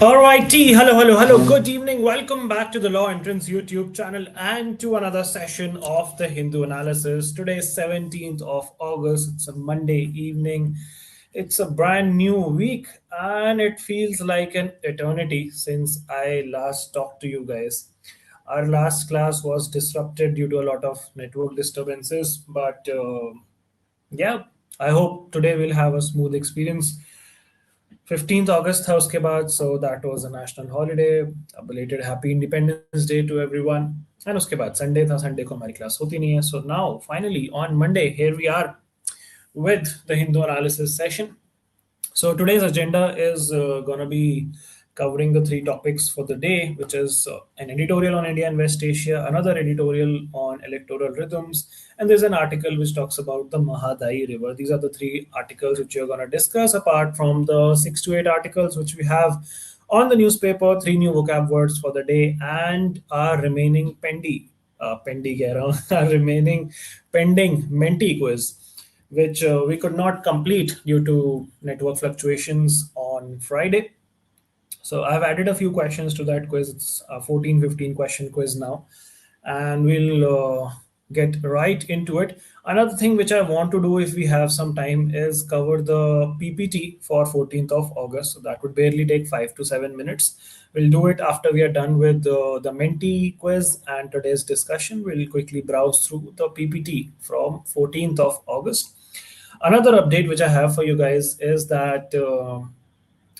Alrighty, hello. Good evening. Welcome back to the Law Entrance YouTube channel and to another session of the Hindu analysis. Today is 17th of August. It's a Monday evening. It's a brand new week and it feels like an eternity since I last talked to you guys. Our last class was disrupted due to a lot of network disturbances, but yeah, I hope today we'll have a smooth experience. 15th August था उसके बाद, so that was a national holiday. A belated happy Independence Day to everyone. And उसके बाद Sunday था, Sunday को हमारी class होती नहीं है. So now finally on Monday here we are with the Hindu analysis session. So today's agenda is going to be covering the three topics for the day, which is an editorial on India and West Asia, another editorial on electoral rhythms, and there's an article which talks about the Mahadai River. These are the three articles which we're going to discuss, apart from the 6 to 8 articles which we have on the newspaper, 3 new vocab words for the day, and our remaining remaining pending Menti quiz, which we could not complete due to network fluctuations on Friday. So I've added a few questions to that quiz. It's a 14-15 question quiz now, and we'll get right into it. Another thing which I want to do, if we have some time, is cover the PPT for 14th of August. So that would barely take 5 to 7 minutes. We'll do it after we are done with the Menti quiz and today's discussion. We'll quickly browse through the PPT from 14th of August. Another update which I have for you guys is that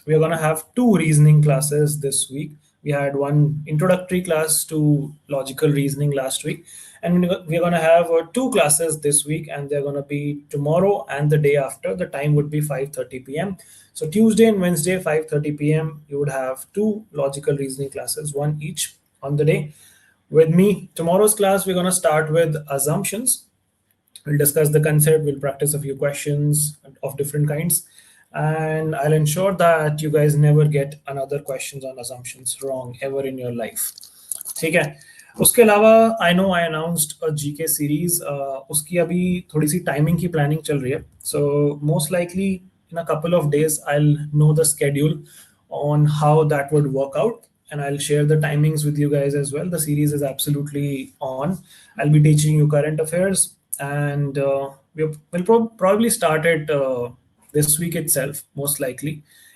we are going to have 2 reasoning classes this week. We had one introductory class to logical reasoning last week, and we're going to have 2 classes this week, and they're going to be tomorrow and the day after. The time would be 5:30 p.m. So Tuesday and Wednesday, 5:30 p.m., you would have 2 logical reasoning classes, one each on the day. With me, tomorrow's class, we're going to start with assumptions. We'll discuss the concept, we'll practice a few questions of different kinds, and I'll ensure that you guys never get another questions on assumptions wrong ever in your life. ठीक है. उसके अलावा I know I announced a GK series. उसकी अभी थोड़ी सी timing की planning चल रही है. So most likely in a couple of days I'll know the schedule on how that would work out, and I'll share the timings with you guys as well. The series is absolutely on. I'll be teaching you current affairs, and we'll probably start it this week itself, most likely.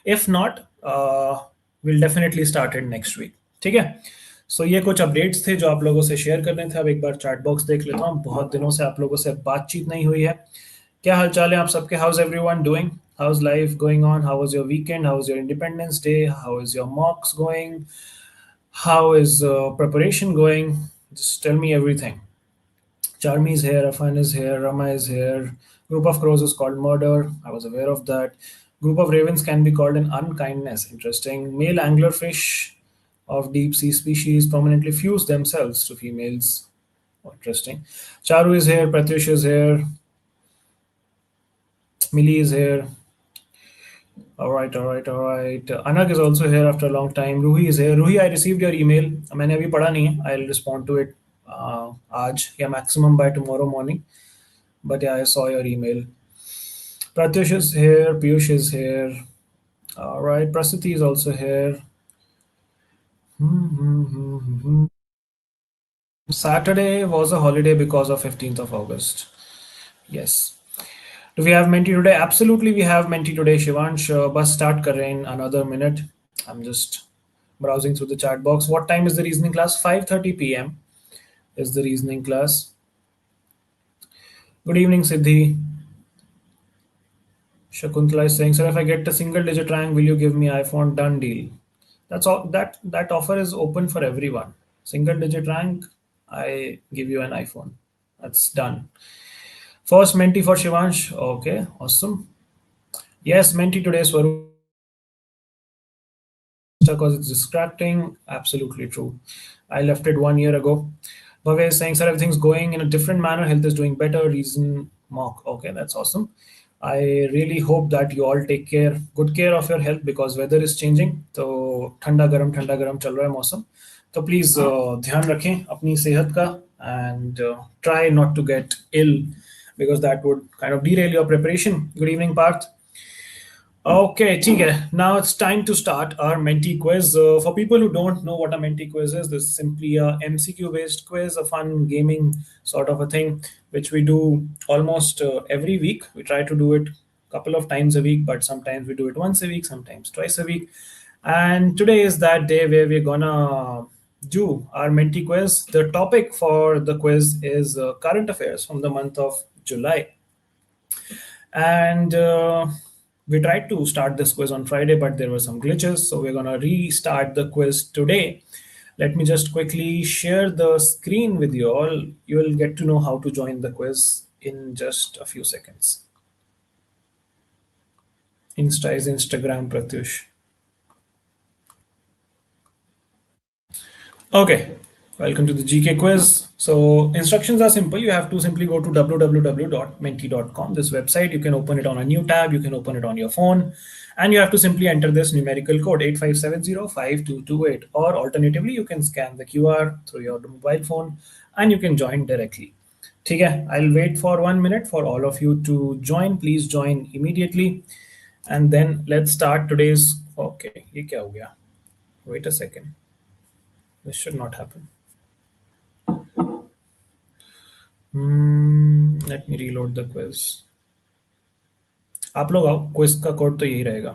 If not, we'll definitely start it next week. ठीक है. So ये कुछ updates थे जो आप लोगों से share करने थे. अब एक बार चैट बॉक्स देख लेता हूँ. बहुत दिनों से आप लोगों से बातचीत नहीं हुई है. क्या हालचाल है आप सबके? How's everyone doing? How's life going on? How was your weekend? How was your Independence Day? How is your mocks going? How is preparation going? Just tell me everything. Charmi is here, Afan is here, Rama is here. Group of crows is called murder. I was aware of that. Group of ravens can be called an unkindness. Interesting. Male anglerfish of deep sea species permanently fuse themselves to females. Oh, interesting. Charu is here, Pratyush is here. Millie is here. All right. Anak is also here after a long time. Ruhi is here. Ruhi, I received your email. मैंने अभी पढ़ा नहीं है. I'll respond to it आज या maximum by tomorrow morning. But yeah, I saw your email. Pratyush is here. Piyush is here. All right. Prasiti is also here. Saturday was a holiday because of 15th of August. Yes. Do we have Menti today? Absolutely, we have Menti today. Shivansh, bus start kar rahe in another minute. I'm just browsing through the chat box. What time is the reasoning class? 5:30 p.m. is the reasoning class. Good evening, Siddhi. Shakuntala is saying, sir, if I get a single digit rank, will you give me iPhone? Done deal. That's all. That offer is open for everyone. Single digit rank, I give you an iPhone. That's done. First Menti for Shivansh. Okay, awesome. Yes, Menti today, Swaroop. Because it's distracting. Absolutely true. I left it 1 year ago. Bhavya is saying, sir, everything's going in a different manner. Health is doing better. Reason mock. Okay, that's awesome. I really hope that you all take good care of your health, because weather is changing. तो ठंडा गरम चल रहा है मौसम. तो please ध्यान रखें अपनी सेहत का, and try not to get ill, because that would kind of derail your preparation. Good evening, Parth. Okay, ठीक है. Now it's time to start our Menti quiz. For people who don't know what a Menti quiz is, this is simply a MCQ based quiz, a fun gaming sort of a thing, which we do almost every week. We try to do it a couple of times a week, but sometimes we do it once a week, sometimes twice a week. And today is that day where we're gonna do our Menti quiz. The topic for the quiz is current affairs from the month of July. And we tried to start this quiz on Friday, but there were some glitches. So we're going to restart the quiz today. Let me just quickly share the screen with you all. You will get to know how to join the quiz in just a few seconds. Insta is Instagram, Pratyush. Okay, welcome to the GK quiz. So instructions are simple. You have to simply go to www.menti.com. This website, you can open it on a new tab, you can open it on your phone, and you have to simply enter this numerical code 85705228, or alternatively, you can scan the QR through your mobile phone and you can join directly. ठीक है, I'll wait for 1 minute for all of you to join. Please join immediately. And then let's start today's. Okay, ये क्या हो गया? Wait a second. This should not happen. Let me reload the quiz. आप लोग आओ, quiz का code तो यही रहेगा.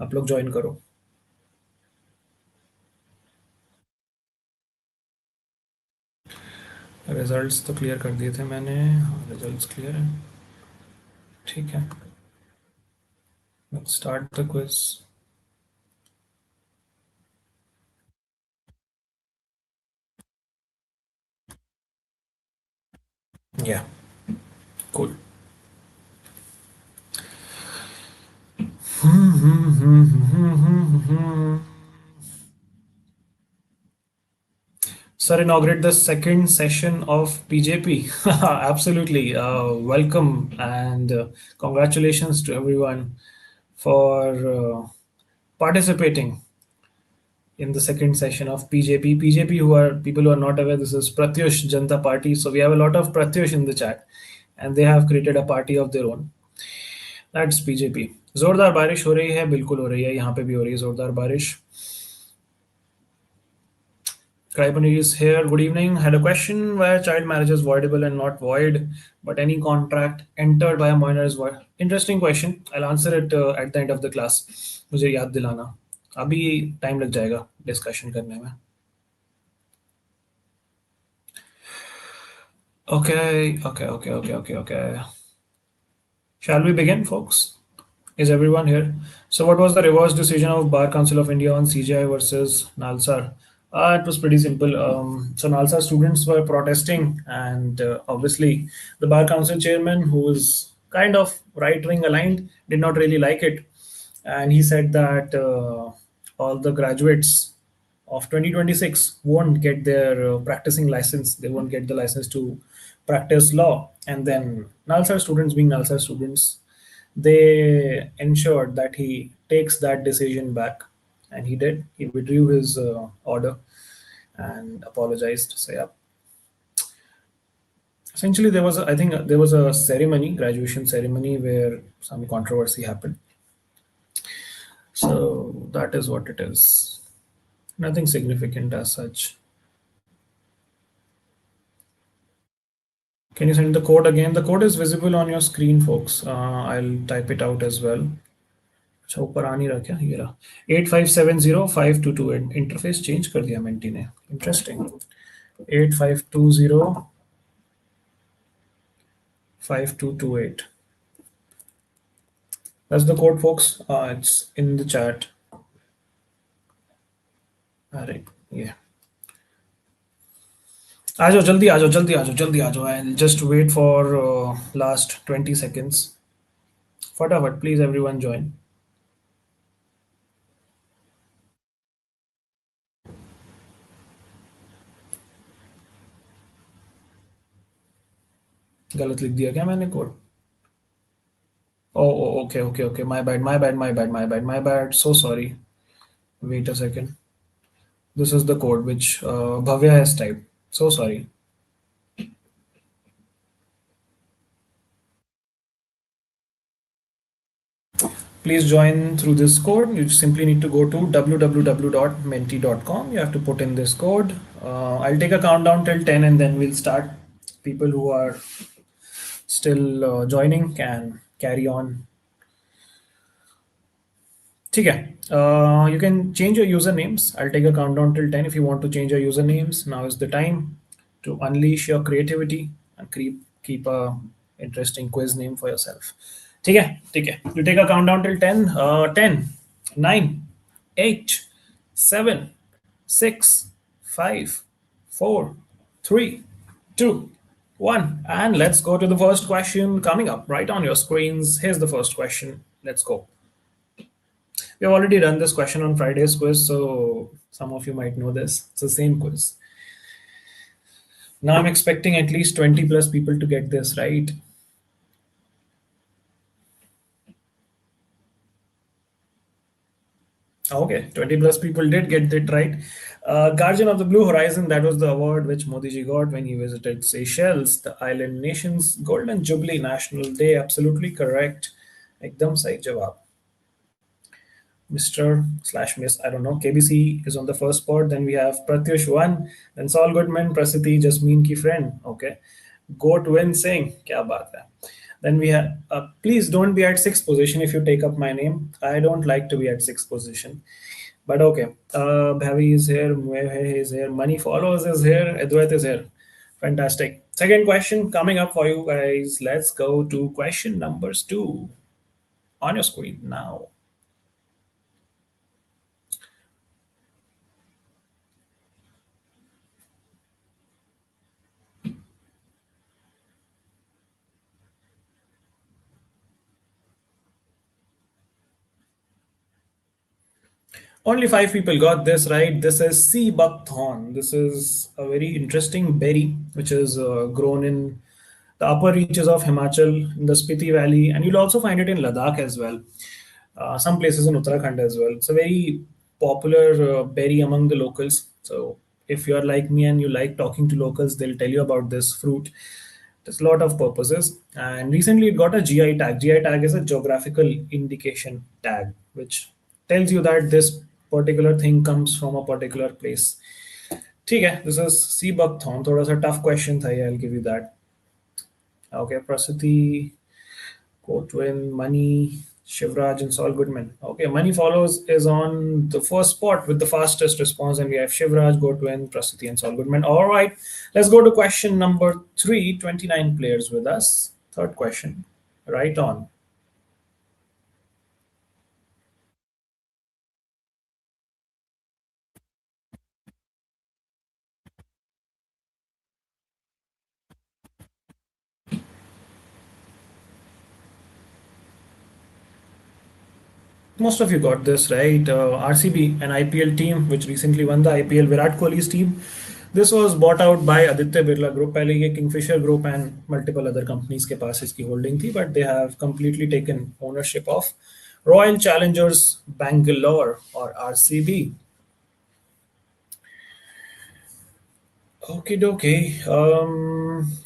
आप लोग ज्वाइन करो. रिजल्ट्स तो क्लियर कर दिए थे मैंने. हाँ, रिजल्ट्स क्लियर है. ठीक है. Let's start the quiz. या cool. Sir, inaugurate the second session of PJP. Absolutely. Welcome and congratulations to everyone for participating in the second session of PJP. PJP, who are people who are not aware, this is Pratyush Janata Party. So we have a lot of Pratyush in the chat, and they have created a party of their own. That's PJP. जोरदार बारिश हो रही है, बिल्कुल हो रही है, यहाँ पे भी हो रही है जोरदार बारिश. Kraipaneer is here. Good evening. Had a question where child marriage is voidable and not void, but any contract entered by a minor is void. Interesting question. I'll answer it at the end of the class. मुझे याद दिलाना. अभी time लग जाएगा discussion करने में. Okay. Shall we begin, folks? Is everyone here? So, what was the reverse decision of Bar Council of India on CGI versus Nalsar? It was pretty simple. So, Nalsar students were protesting, and obviously, the Bar Council chairman, who was kind of right wing aligned, did not really like it. And he said that all the graduates of 2026 won't get their practicing license. They won't get the license to practice law. And then Nalsar students, being Nalsar students, they ensured that he takes that decision back, and he did. He withdrew his order and apologized. So yeah, essentially there was I think there was a ceremony, graduation ceremony, where some controversy happened. So that is what it is. Nothing significant as such. Can you send the code again? The code is visible on your screen, folks. I'll type it out as well. अच्छा ऊपर आ नहीं रहा क्या? ये रहा 85705228. Interface change कर दिया mentee ने. Interesting. 85205228. That's the code, folks. It's in the chat. All right. Yeah. आ जाओ जल्दी आ जाओ जल्दी आ जाओ जल्दी आ जाओ. I'll just wait for last 20 seconds. फटाफट please everyone join. गलत लिख दिया क्या मैंने code? Oh, okay. My bad. So sorry. Wait a second. This is the code which Bhavya has typed. So sorry. Please join through this code. You simply need to go to www.menti.com. You have to put in this code. I'll take a countdown till 10 and then we'll start. People who are still joining can carry on. ठीक है. You can change your usernames. I'll take a countdown till 10 if you want to change your usernames. Now is the time to unleash your creativity and keep a interesting quiz name for yourself. ठीक है, ठीक है. You take a countdown till 10. 10, 9, 8, 7, 6, 5, 4, 3, 2, 1. And let's go to the first question coming up right on your screens. Here's the first question. Let's go. We have already done this question on Friday's quiz, so some of you might know this. It's the same quiz. Now I'm expecting at least 20 plus people to get this right. Okay, 20 plus people did get it right. Guardian of the Blue Horizon, that was the award which Modi ji got when he visited Seychelles, the island nation's Golden Jubilee National Day. Absolutely correct. Ekdam sahi jawab. Mr. slash Miss, I don't know. KBC is on the first spot. Then we have Pratyush 1. Then Saul Goodman, Prasiti, Jasmine ki friend. Okay. Goat Win Singh. Kya baat hai. Then we have, please don't be at sixth position if you take up my name. I don't like to be at sixth position. But okay. Bhavi is here. Muehe is here. Money Follows is here. Advait is here. Fantastic. Second question coming up for you guys. Let's go to question numbers 2 on your screen now. Only five people got this right. This is sea buckthorn. This is a very interesting berry which is grown in the upper reaches of Himachal, in the Spiti Valley, and you'll also find it in Ladakh as well. Some places in Uttarakhand as well. It's a very popular berry among the locals. So if you're like me and you like talking to locals, they'll tell you about this fruit. There's a lot of purposes. And recently it got a GI tag. GI tag is a geographical indication tag, which tells you that this particular thing comes from a particular place. ठीक है, this is sea buckthorn. थोड़ा सा tough question था ये, I'll give you that. Okay, Prasati, Kotwin, Money, Shivraj, and Saul Goodman. Okay, Money Follows is on the first spot with the fastest response, and we have Shivraj, Gotwin, Prasiti, and Saul Goodman. All right, let's go to question number 3. 29 players with us. Third question, right on. Most of you got this right. RCB, an IPL team which recently won the IPL, Virat Kohli's team. This was bought out by Aditya Birla Group. पहले ये Kingfisher Group and multiple other companies के पास इसकी holding थी, but they have completely taken ownership of Royal Challengers Bangalore or RCB. Okay, dokie.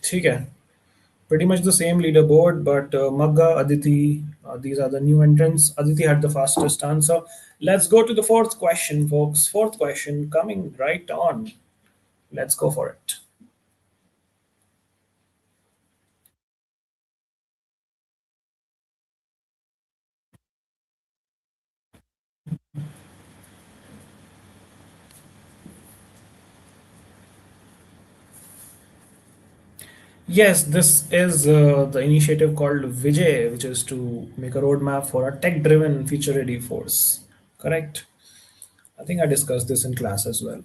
ठीक है. Pretty much the same leaderboard, but Magga, Aditi, these are the new entrants. Aditi had the fastest answer. Let's go to the fourth question, folks. Fourth question coming right on. Let's go for it. Yes, this is the initiative called Vijay, which is to make a roadmap for a tech driven, future ready force. Correct? I think I discussed this in class as well.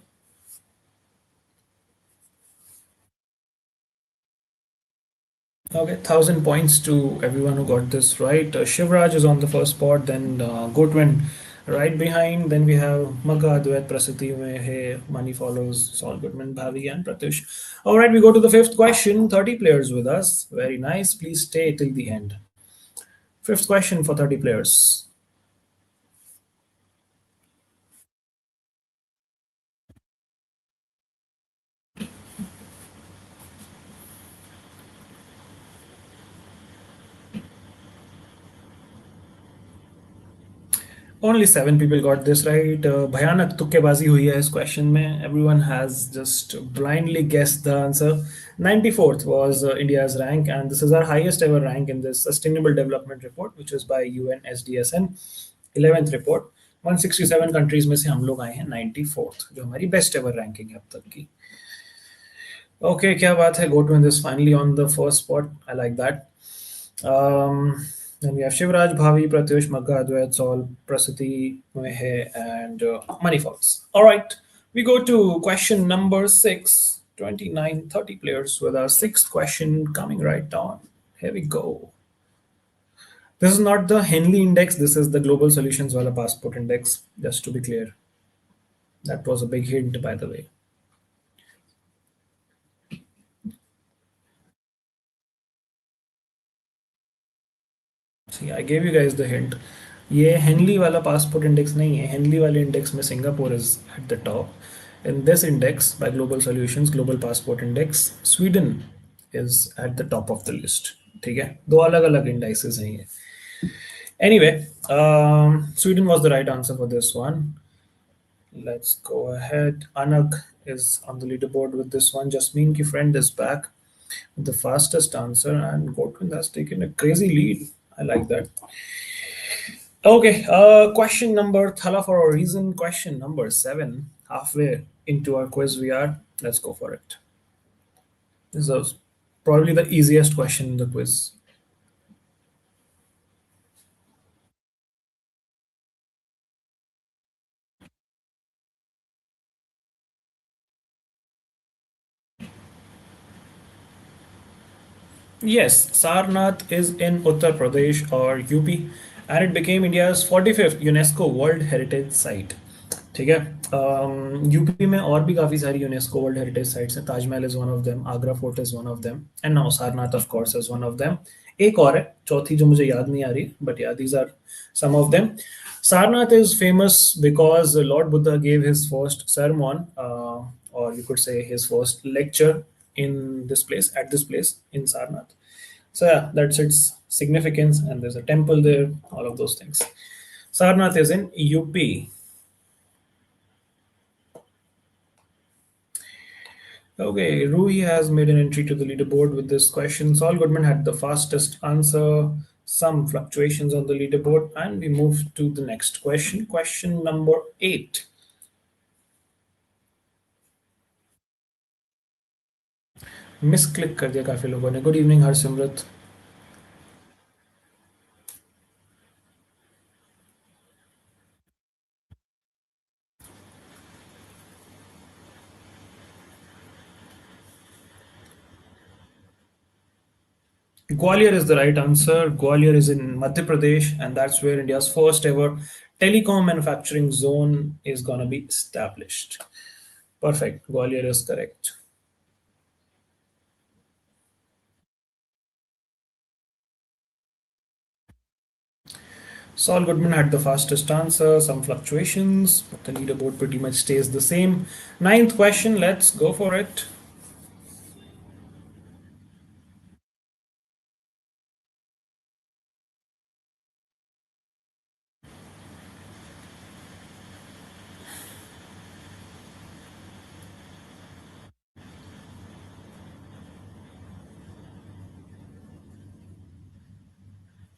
Okay, 1,000 points to everyone who got this right. Shivraj is on the first spot, then Gotwin right behind. Then we have Magga, Advait, Prasiti, Mehe, Money Follows, Saul Goodman, Bhavi, and Pratyush. All right, we go to the fifth question. 30 players with us. Very nice. Please stay till the end. Fifth question for 30 players. Only seven people got this right. भयानक तुक्केबाजी हुई है इस question में. Everyone has just blindly guessed the answer. 94th was India's rank, and this is our highest ever rank in this Sustainable Development Report, which is by UN SDSN. 11th report. 167 countries में से हम लोग आए हैं 94th, जो हमारी best ever ranking है अब तक की. ओके, क्या बात है. Go to in this finally on the first spot. I like that. Then we have Shivraj, Bhavi, Pratyush, Magga, Advait, Sol, Prasati, Mehe, and Money Falls. All right, we go to question number 6. 29, 30 players with our sixth question coming right on. Here we go. This is not the Henley Index, this is the Global Solutions Wala Passport Index, just to be clear. That was a big hint, by the way. See, I gave you guys the hint. ये Henley वाला passport index नहीं है. Henley वाले index में Singapore is at the top. In this index bye global solutions, global passport index, Sweden is at the top of the list. ठीक है, दो अलग अलग इंडाइसेस हैं ये. Anyway, Sweden was the right answer for this one. Let's go ahead. Anag is on the leaderboard with this one. Jasmine ki friend is back with the fastest answer, and Gotvind has taken a crazy lead. I like that. Okay, question number thala for a reason. Question number 7. Halfway into our quiz we are. Let's go for it. This is probably the easiest question in the quiz. Yes, Sarnath is in Uttar Pradesh or UP, and it became India's 45th UNESCO World Heritage Site. ठीक है. UP में और भी काफ़ी सारी UNESCO world heritage sites हैं. Taj Mahal is one of them, Agra fort is one of them, and now Sarnath of course is one of them. एक और है, चौथी जो मुझे याद नहीं आ रही, बट या these are some of them. Sarnath is famous because Lord Buddha gave his first sermon, or you could say his first lecture in this place, at this place in Sarnath. So yeah, that's its significance, and there's a temple there, all of those things. Sarnath is in UP. Okay, Rui has made an entry to the leaderboard with this question. Saul Goodman had the fastest answer, some fluctuations on the leaderboard, and we move to the next question. Question number 8. Miss click कर दिया काफी लोगों ने. Good evening Harsimrat. Gwalior is the right answer. Gwalior is in Madhya Pradesh, and that's where India's first ever telecom manufacturing zone is gonna be established. Perfect. Gwalior is correct. Saul Goodman had the fastest answer, some fluctuations, but the leaderboard pretty much stays the same. Ninth question, let's go for it.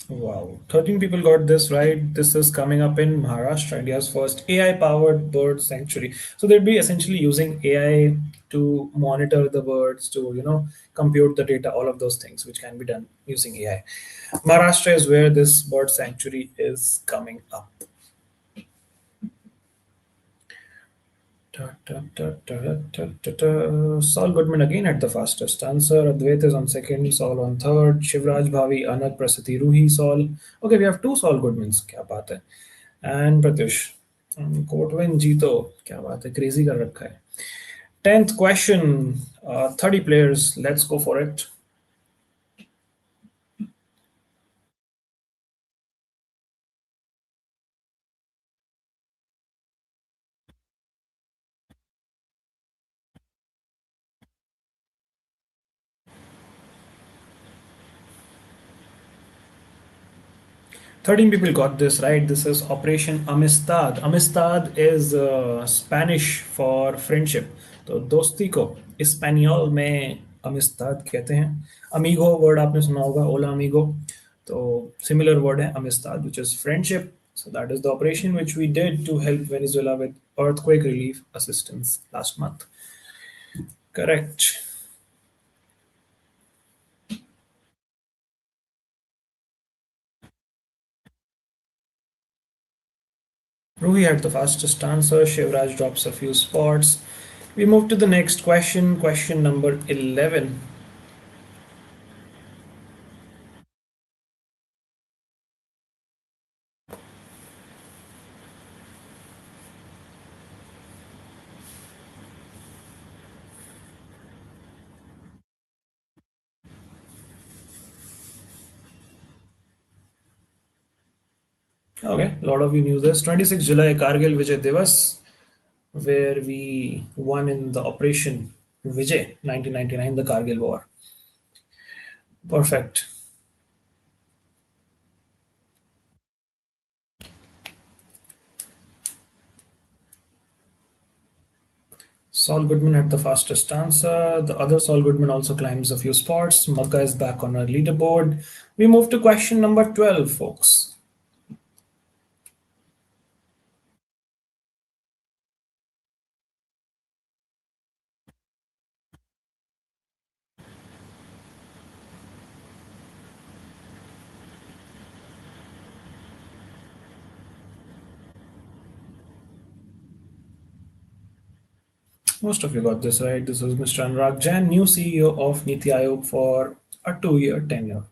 Wow, 13 people got this right. This is coming up in Maharashtra, India's first AI powered bird sanctuary. So they'd be essentially using AI to monitor the birds, to, compute the data, all of those things, which can be done using AI. Maharashtra is where this bird sanctuary is coming up. Saul Goodman again had the fastest answer. Advait is on second, Saul on third, Shivraj, Bhavi, Anand, Prasati, Ruhi, Saul. Okay, we have two Saul Goodmans. क्या बात है. And Pratyush. Kotwin Jito. क्या बात है. Crazy कर रखा है. 10th question. 30 players. Let's go for it. 13 people got this right. This is Operation Amistad. Amistad is Spanish for friendship. तो दोस्ती को स्पेनियोल में अमिस्ताद कहते हैं. अमीगो वर्ड आपने सुना होगा, ओला अमीगो. तो सिमिलर वर्ड है अमिस्ताद, which is friendship. So that is the operation which we did to help Venezuela with earthquake relief assistance last month. Correct. Ruhi had the fastest answer. Shivraj drops a few spots. We move to the next question, question number 11. Okay, a lot of you knew this. 26 July, Kargil Vijay Divas, where we won in the Operation Vijay 1999, the Kargil War. Perfect. Saul Goodman had the fastest answer. The other Saul Goodman also climbs a few spots. Magga is back on our leaderboard. We move to question number 12, folks. Most of you got this right. This is Mr. Anurag Jain, new CEO of Niti Aayog for a 2-year tenure.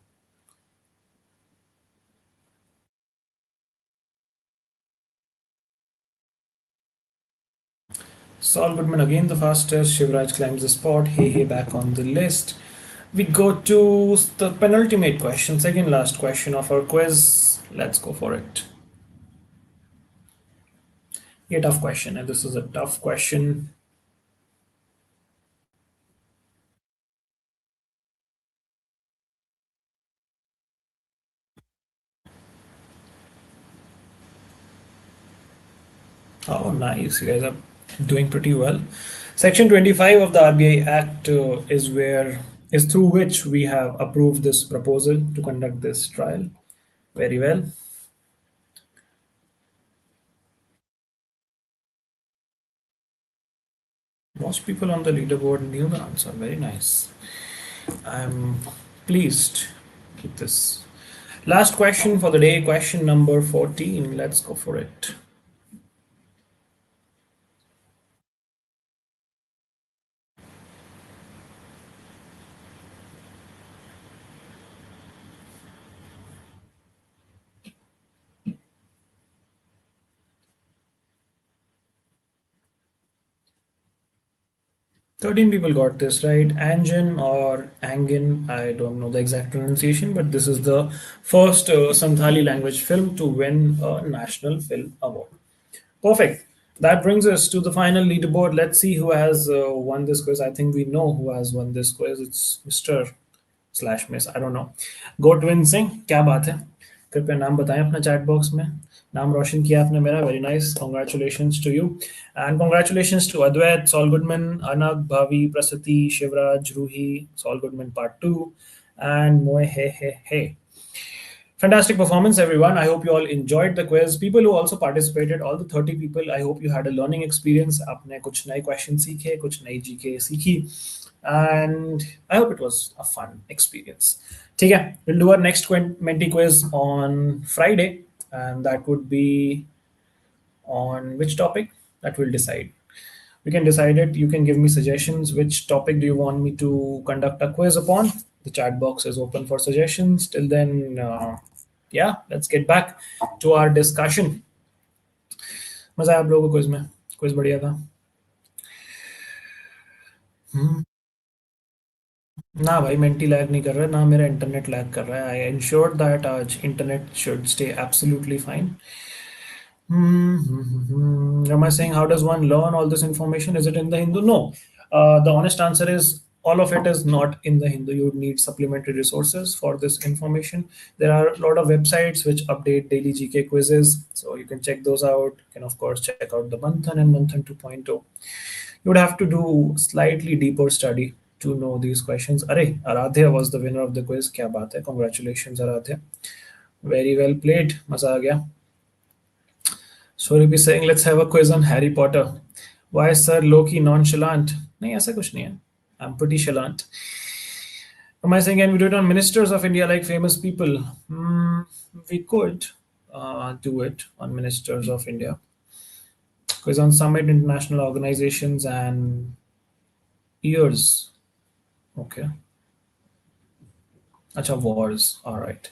Saul Goodman again the fastest. Shivraj climbs the spot. Hey, hey, back on the list. We go to the penultimate question, second last question of our quiz. Let's go for it. A tough question, and this is a tough question. Oh, nice. You guys are doing pretty well. Section 25 of the RBI Act is through which we have approved this proposal to conduct this trial. Very well. Most people on the leaderboard knew the answer. Very nice. I'm pleased with this. Last question for the day, question number 14. Let's go for it. Thirteen people got this right. Anjan or Angin, I don't know the exact pronunciation, but this is the first Santhali language film to win a National Film Award. Perfect. That brings us to the final leaderboard. Let's see who has won this quiz. I think we know who has won this quiz. It's Mr. slash Miss, I don't know. गोटविन Singh, क्या बात है? कृपया नाम बताएं अपना chat box में. नाम रोशन किया आपने मेरा. Very nice. Congratulations to you and congratulations to Advait, Saul Goodman, अनग, Bhavi, Prasati, Shivraj, Ruhi, Saul Goodman part 2 and मोए हे. Fantastic performance, everyone. I hope you all enjoyed the quiz. People who also participated, all the 30 people, I hope you had a learning experience. आपने कुछ नए question सीखे, कुछ नई GK सीखी, and I hope it was a fun experience. ठीक है, we'll do our next Menti quiz on Friday, and that would be on which topic? That will decide. We can decide it. You can give me suggestions. Which topic do you want me to conduct a quiz upon? The chat box is open for suggestions. Till then, yeah, let's get back to our discussion. मजा आया आप लोगों को quiz में? Quiz बढ़िया था. ना भाई, मेंटी लैग नहीं कर रहा है, ना मेरा इंटरनेट लैग कर रहा है. आई एंश्योर्ड दैट आज internet should stay absolutely fine. Am I saying how does one learn all this information? Is it in the Hindu? No. The honest answer is all of it is not in the Hindu. You would need supplementary resources for this information. There are a lot of websites which update daily GK quizzes, so you can check those out. You can of course check out the Manthan and Manthan 2.0. You would have to do slightly deeper study to know these questions. Arey, Aradhya was the winner of the quiz. Kya baat hai? Congratulations, Aradhya. Very well played. Maza aa gaya. Swarip is saying, let's have a quiz on Harry Potter. Why is Sir Loki nonchalant? नहीं ऐसा कुछ नहीं है. I'm pretty chalant. Am I saying, can we do it on ministers of India like famous people? We could do it on ministers of India. Quiz on summit, international organizations, and years. Okay. Acha, wars. All right.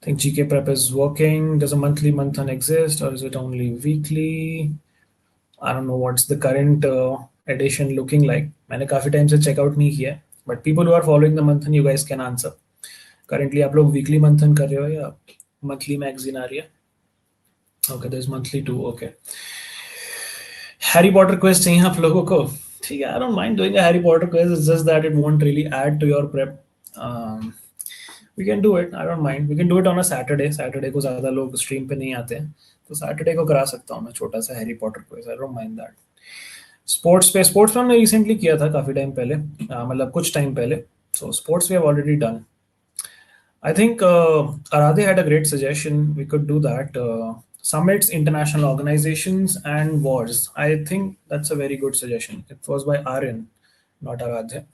I think GK prep is working. Does a monthly Manthan exist, or is it only weekly? I don't know what's the current edition looking like. मैंने काफी time से checkout नहीं किया, but people who are following the Manthan, you guys can answer. Currently आप लोग weekly Manthan कर रहे हो या monthly magazine आ रही है? Okay, there's monthly too. Okay. Harry Potter quiz चाहिए आप लोगों को? ठीक है, I don't mind doing a Harry Potter quiz. It's just that it won't really add to your prep. We can do it. I don't mind. We can do it on a Saturday. Saturday को ज़्यादा लोग stream पे नहीं आते हैं, तो Saturday को करा सकता हूँ मैं छोटा सा Harry Potter quiz. I don't mind that. Sports पे हमने रिसेंटली किया था काफी टाइम पहले, मतलब कुछ टाइम पहले. So sports we have already done. I think Aradhe had a great suggestion. We could do that. Summits, international organizations, and wars. I think that's a very good suggestion. It was by Aryan, not Aradhe.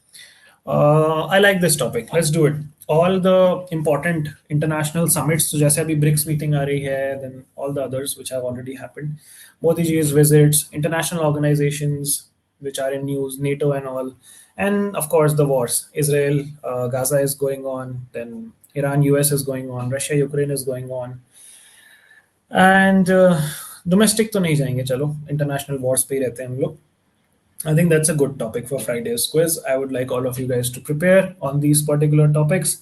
I like this topic. Let's do it. All the important international summits. So जैसे अभी BRICS meeting आ रही है, then all the others which have already happened. Modi ji's visits, international organizations which are in news, NATO and all, and of course the wars. Israel, Gaza is going on. Then Iran, US is going on. Russia, Ukraine is going on. And domestic तो नहीं जाएंगे, चलो international wars पे ही रहते हैं हम लोग. I think that's a good topic for Friday's quiz. I would like all of you guys to prepare on these particular topics,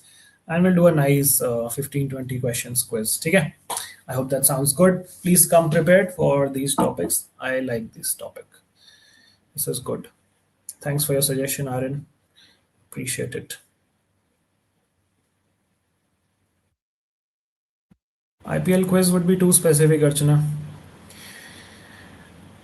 and we'll do a nice 15-20 questions quiz. Okay? I hope that sounds good. Please come prepared for these topics. I like this topic. This is good. Thanks for your suggestion, Aaron. Appreciate it. IPL quiz would be too specific, Archana.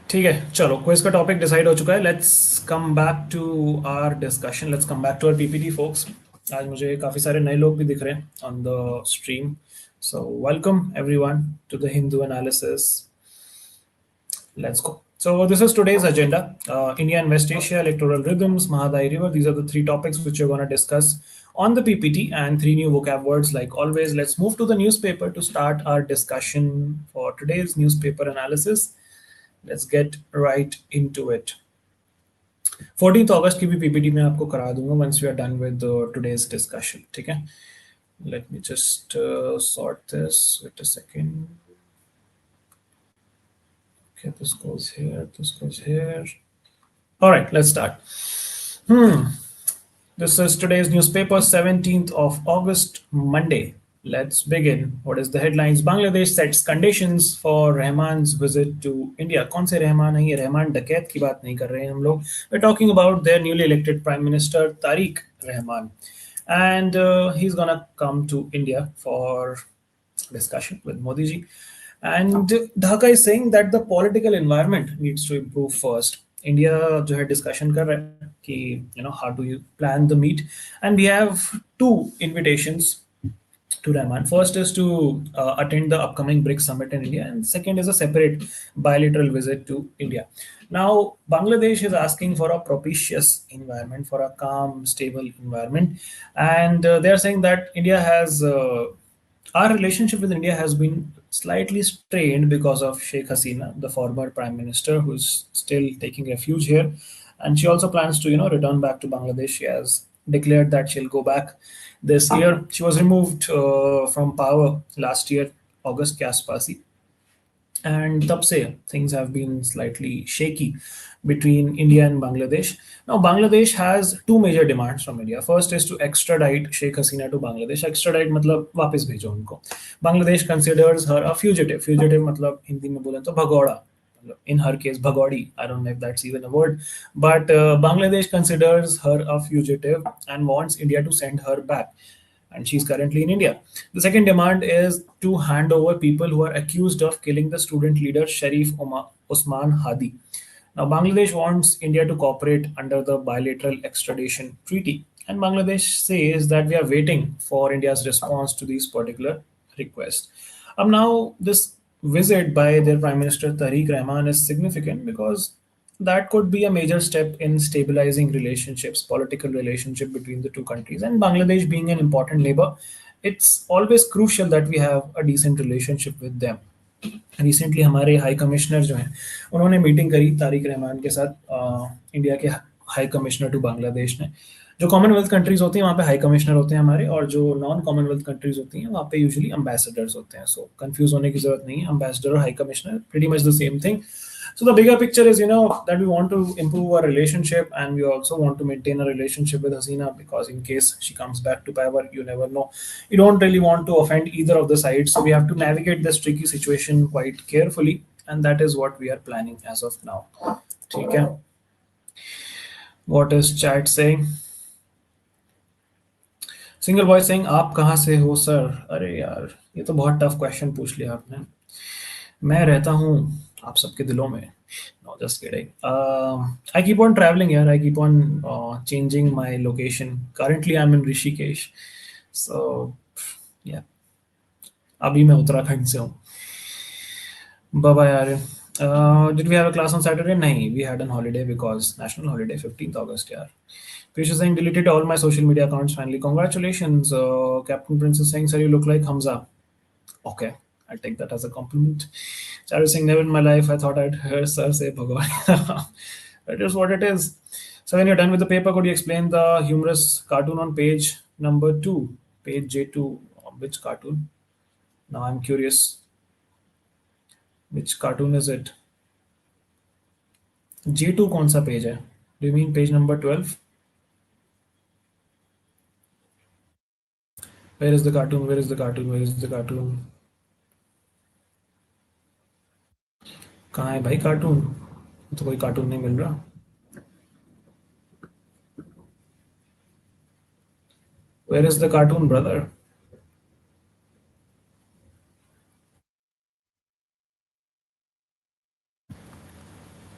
ठीक है, चलो quiz का topic decide हो चुका है. Let's come back to our discussion. Let's come back to our PPT folks. आज मुझे काफ़ी सारे नए लोग भी दिख रहे हैं on the stream. So welcome everyone to the Hindu analysis. Let's go. So this is today's agenda. India and West Asia, electoral rhythms, Mahadai River. These are the three topics which we're going to discuss on the PPT, and 3 new vocab words like always. Let's move to the newspaper to start our discussion for today's newspaper analysis. Let's get right into it. 14th August की भी PPT में आपको करा दूंगा once we are done with today's discussion. ठीक है? Let me just sort this. Wait a second. Okay, this goes here. This goes here. All right, let's start. This is today's newspaper, 17th of August, Monday. Let's begin. What is the headlines? Bangladesh sets conditions for Rahman's visit to India. कौन से रहमान है ये? रहमान डकैत की बात नहीं कर रहे हैं हम लोग. We're talking about their newly elected Prime Minister Tariq Rahman, and he's gonna come to India for discussion with Modi ji. And Dhaka is saying that the political environment needs to improve first. India जो है discussion कर रहा है कि how do you plan the meet, and we have 2 invitations to Rahman. First is to attend the upcoming BRICS summit in India, and second is a separate bilateral visit to India. Now, Bangladesh is asking for a propitious environment, for a calm, stable environment, and they are saying that India has our relationship with India has been slightly strained because of Sheikh Hasina, the former prime minister, who is still taking refuge here, and she also plans to return back to Bangladesh. She has declared that she'll go back this year. She was removed from power last year, August के आसपास ही, and तब से things have been slightly shaky between India and Bangladesh. Now, Bangladesh has 2 major demands from India. First is to extradite Sheikh Hasina to Bangladesh. Extradite मतलब वापस भेजो उनको. Bangladesh considers her a fugitive. Fugitive मतलब हिंदी में बोले तो भगौड़ा, in her case, Bhagodi. I don't know if that's even a word, but Bangladesh considers her a fugitive and wants India to send her back. And she's currently in India. The second demand is to hand over people who are accused of killing the student leader Sharif Osman Hadi. Now, Bangladesh wants India to cooperate under the bilateral extradition treaty, and Bangladesh says that we are waiting for India's response to these particular requests. Now, this visit by their Prime Minister Tariq Rahman is significant because that could be a major step in stabilizing relationships, political relationship between the two countries. And Bangladesh being an important neighbor, it's always crucial that we have a decent relationship with them. Recently हमारे high commissioner जो हैं उन्होंने meeting करी तारिक रहमान के साथ, India के high commissioner to Bangladesh ने। जो कॉमनवेल्थ कंट्रीज होती हैं वहाँ पे हाई कमिश्नर होते हैं हमारे, और जो नॉन कॉमनवेल्थ कंट्रीज होती हैं वहाँ पे यूजुअली एम्बेसडर्स होते हैं। सो कंफ्यूज होने की जरूरत नहीं है, एम्बेसडर और high commissioner pretty much the same thing. So the bigger picture is, that we want to improve our relationship, and we also want to maintain a relationship with Hasina, because in case she comes back to power, you never know. You don't really want to offend either of the sides, so we have to navigate this tricky situation quite carefully, and that is what we are planning as of now. Okay. What is chat saying? Single boy saying आप कहाँ से हो sir? अरे यार, ये तो बहुत tough question पूछ लिया आपने। मैं रहता हूँ आप सबके दिलों में। No, just kidding. I keep on traveling here. I keep on changing my location. Currently, I'm in Rishikesh. So, yeah. अभी मैं उत्तराखंड से हूँ। Bye-bye, Aryan. Did we have a class on Saturday? नहीं, we had a holiday because national holiday, 15th August, यार. Pisha saying deleted all my social media accounts finally. Congratulations. Captain Prince is saying, sir, you look like Hamza. Okay, I'll take that as a compliment. Charu saying, never in my life I thought I'd hear sir say Bhagwan. That is what it is. So when you're done with the paper, could you explain the humorous cartoon on page number 2? Page J2. Which cartoon? Now I'm curious. Which cartoon is it? J2 कौन सा page है? Do you mean page number 12? Where is the cartoon? Where is the cartoon? Where is the cartoon? कहाँ है भाई cartoon? तो कोई cartoon नहीं मिल रहा। Where is the cartoon, brother?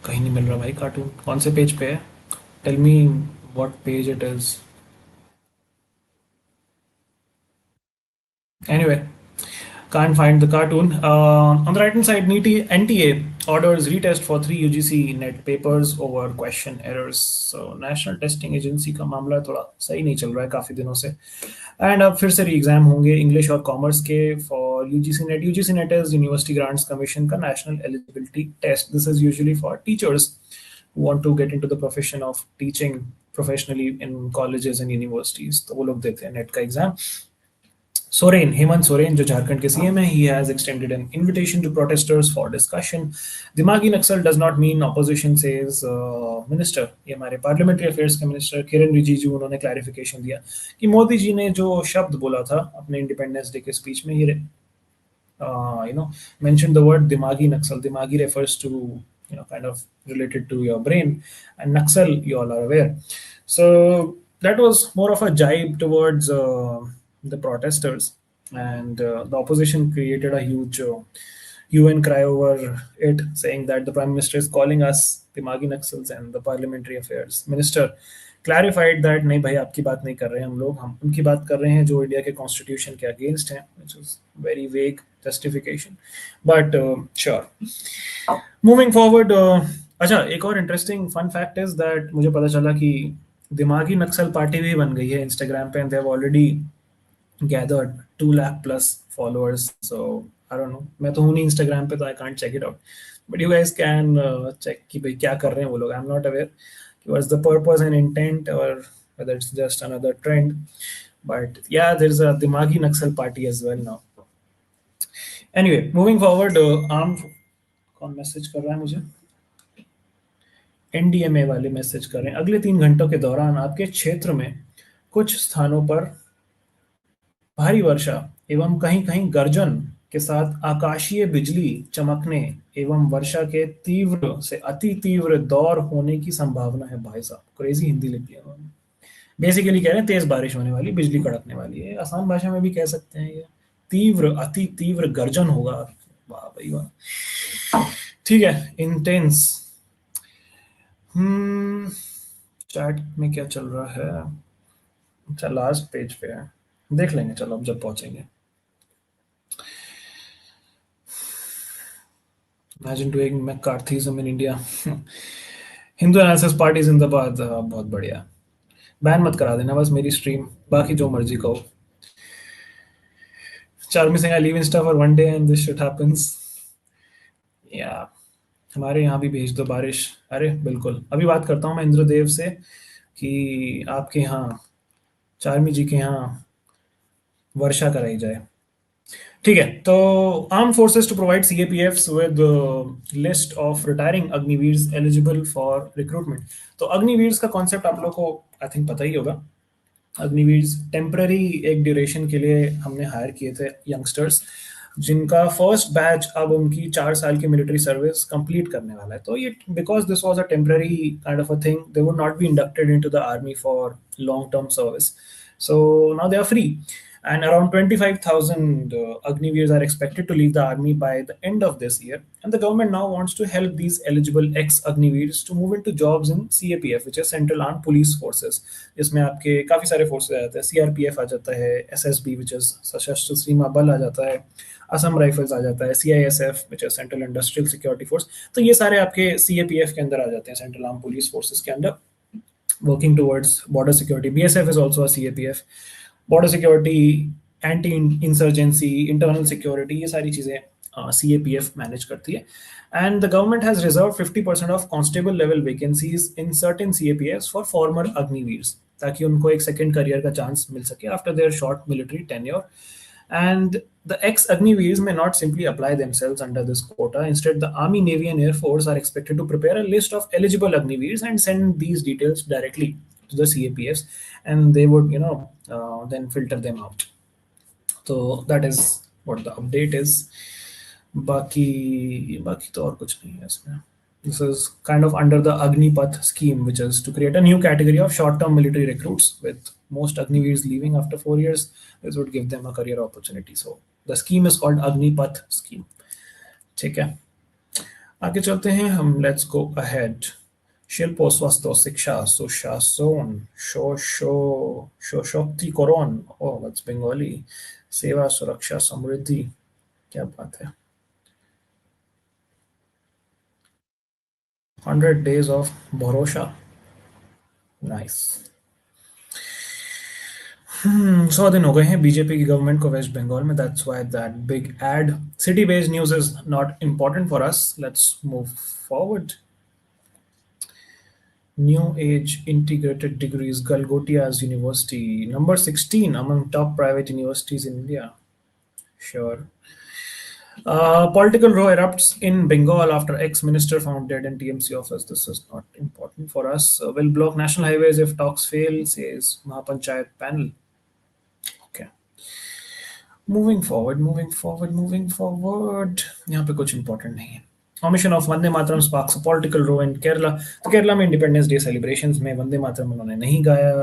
कहीं नहीं मिल रहा भाई कार्टून। कौन से पेज पे है? Tell me what page it is. Anyway, can't find the cartoon. On the right hand side, NTA orders retest for 3 UGC net papers over question errors. So National Testing Agency का मामला थोड़ा सही नहीं चल रहा है काफ़ी दिनों से, एंड अब फिर से री एग्जाम होंगे इंग्लिश और कॉमर्स के for UGC NET. UGC NET is university grants commission का national eligibility test. This is usually for teachers who want to get into the profession of teaching professionally in colleges and universities, तो वो लोग देते हैं net का exam. Soren, Hemant Soren जो झारखंड के CM है, he has extended an invitation to protesters for discussion. दिमागी नक्सल does not mean opposition, says minister। ये हमारे पार्लियामेंट्री अफेयर्स के मिनिस्टर किरण रिजिजू, उन्होंने क्लैरिफिकेशन दिया कि मोदी जी ने जो शब्द बोला था अपने इंडिपेंडेंस डे के स्पीच में, ये mentioned the word dimagi naxal. Dimagi refers to kind of related to your brain, and naxal you all are aware. So that was more of a jibe towards the protesters, and the opposition created a huge hue and cry over it, saying that the prime minister is calling us dimagi naxals, and the parliamentary affairs minister clarified that नहीं भाई आपकी बात नहीं कर रहे हैं हम लोग, हम उनकी बात कर रहे हैं जो इंडिया के कॉन्स्टिट्यूशन के अगेंस्ट हैं, which was very vague justification, but sure. Moving forward, अच्छा एक और interesting fun fact is that मुझे पता चला कि दिमागी नक्सल पार्टी भी बन गई है इंस्टाग्राम पे, and they have already gathered 2 lakh plus followers. So I don't know, मैं तो हूँ नहीं इंस्टाग्राम पे, तो I can't check it out, but you guys can check कि भाई क्या कर रहे हैं वो लोग। I'm not aware what's the purpose and intent, or whether it's just another trend, but yeah, there's a dimagi naxal party as well now. Anyway, moving forward, कौन message कर रहा है मुझे? एनडीएमए वाले मैसेज कर रहे हैं, अगले 3 घंटों के दौरान आपके क्षेत्र में कुछ स्थानों पर भारी वर्षा एवं कहीं कहीं गर्जन के साथ आकाशीय बिजली चमकने एवं वर्षा के तीव्र से अति तीव्र दौर होने की संभावना है। भाई साहब क्रेजी हिंदी लिख दिया उन्होंने। बेसिकली कह रहे हैं तेज बारिश होने वाली, बिजली कड़कने वाली है, आसान भाषा में भी कह सकते हैं ये। तीव्र अति तीव्र गर्जन होगा। वाह भाई वाह। ठीक है, इंटेंस। हम्म चैट में क्या चल रहा है? अच्छा लास्ट पेज पे है, देख लेंगे चलो अब जब पहुंचेंगे। Imagine doing McCarthyism in India. Hindu analysis party जिंदाबाद। बहुत बढ़िया। बैन मत करा देना बस मेरी स्ट्रीम, बाकी जो मर्जी कहो। Charmi Singh, I live in stuff for one day and this shit happens. या हमारे यहाँ भी भेज दो बारिश। अरे बिल्कुल, अभी बात करता हूँ मैं इंद्रदेव से कि आपके यहाँ, चार्मी जी के यहाँ वर्षा कराई जाए। ठीक है, तो arm forces to provide CAPFs with list of retiring Agniveers eligible for recruitment. तो अग्निवीर्स का कॉन्सेप्ट आप लोग को आई थिंक पता ही होगा। अग्निवीर्स टेम्पररी एक ड्यूरेशन के लिए हमने हायर किए थे यंगस्टर्स, जिनका फर्स्ट बैच अब उनकी 4 साल की मिलिट्री सर्विस कंप्लीट करने वाला है। तो ये because this was a temporary kind of a thing, they would not be inducted into the army for long term service. So now they are free, and around 25,000 Agniveers are expected to leave the army by the end of this year. And the government now wants to help these eligible ex-Agniveers to move into jobs in CAPF, which is Central Armed Police Forces. इसमें आपके काफ़ी सारे forces आ जाते हैं। CRPF आ जाता है, SSB which is सशस्त्र सीमा बल आ जाता है, असम राइफल्स आ जाता है, CISF which is central industrial security force. तो ये सारे आपके CAPF के अंदर आ जाते हैं, सेंट्रल आर्म पुलिस फोर्सेज के अंदर, working towards border security. BSF is also a CAPF. Border security, anti-insurgency, internal security, ये सारी चीज़ें CAPF मैनेज करती है। And the government has reserved 50% of constable level vacancies in certain CAPFs for former Agniveers, ताकि उनको एक second career का chance मिल सके after their short military tenure. And the ex-Agniveers may not simply apply themselves under this quota. Instead, the Army, Navy, and Air Force are expected to prepare a list of eligible Agniveers and send these details directly to the CAPFs, and they would, then filter them out. So that is what the update is. बाकी तो और कुछ नहीं है इसमें। This is kind of under the Agnipath scheme, which is to create a new category of short-term military recruits, with most Agniveers leaving after 4 years. This would give them a career opportunity. So the scheme is called Agnipath scheme. ठीक है, आगे चलते हैं हम। Let's go ahead. शिल्पो स्वास्थ्य शिक्षा सुशासन सशक्तिकरण, oh that's Bengali, सेवा सुरक्षा समृद्धि, क्या बात है। 100 days of भरोसा, नाइस। 100 दिन हो गए हैं बीजेपी की गवर्नमेंट को वेस्ट बंगाल में, that's why that big ad. City based news is not important for us, let's move forward. New Age Integrated Degrees, Galgotia's University, number 16 among top private universities in India. Sure. Political row erupts in Bengal after ex-minister found dead in TMC office. This is not important for us. Will block national highways if talks fail, says Mahapanchayat panel. Okay. Moving forward. यहाँ पे कुछ important नहीं है। Commission of Vande Mataram sparks a political row in Kerala. तो केरला में independence day celebrations में वंदे मातरम उन्होंने नहीं गाया,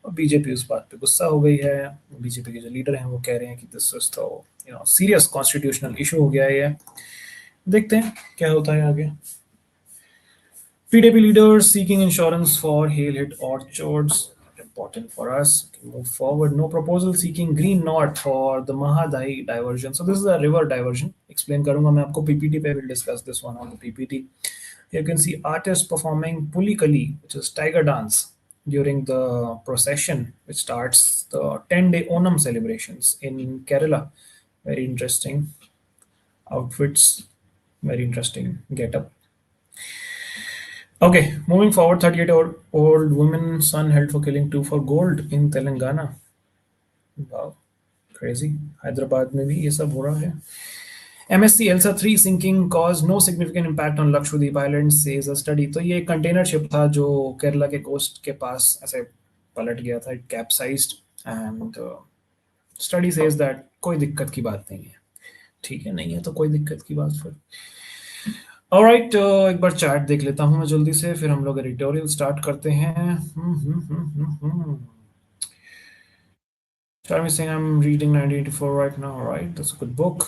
और बीजेपी उस बात पे गुस्सा हो गई है। बीजेपी के जो लीडर हैं वो कह रहे हैं कि दिस इज तो सीरियस कॉन्स्टिट्यूशनल इशू हो गया है ये। देखते हैं क्या होता है आगे। PDP leaders seeking insurance for hail hit orchards. Important for us. Move forward. No proposal seeking green knot for the Mahadahi diversion. So this is a river diversion. Explain करूँगा मैं आपको PPT पे, will discuss this one on the PPT. Here you can see artists performing Pulikali, which is tiger dance, during the procession, which starts the 10-day Onam celebrations in Kerala. Very interesting outfits, very interesting getup. Okay, moving forward, 38-year-old woman son held for killing two for gold in Telangana. Wow, crazy. Hyderabad में भी ये सब हो रहा है। MSC Elsa 3 sinking caused no significant impact on Lakshadweep Islands, says a study. तो ये container ship था जो केरला के कोस्ट के पास ऐसे पलट गया था, it capsized, and study says that कोई दिक्कत की बात नहीं है। ठीक है, नहीं है तो कोई दिक्कत की बात फिर। ऑलराइट, एक बार चैट देख लेता हूँ मैं जल्दी से, फिर हम लोग एडिटोरियल स्टार्ट करते हैं। Charmy saying I'm reading 1984 right now. All right, that's a good book.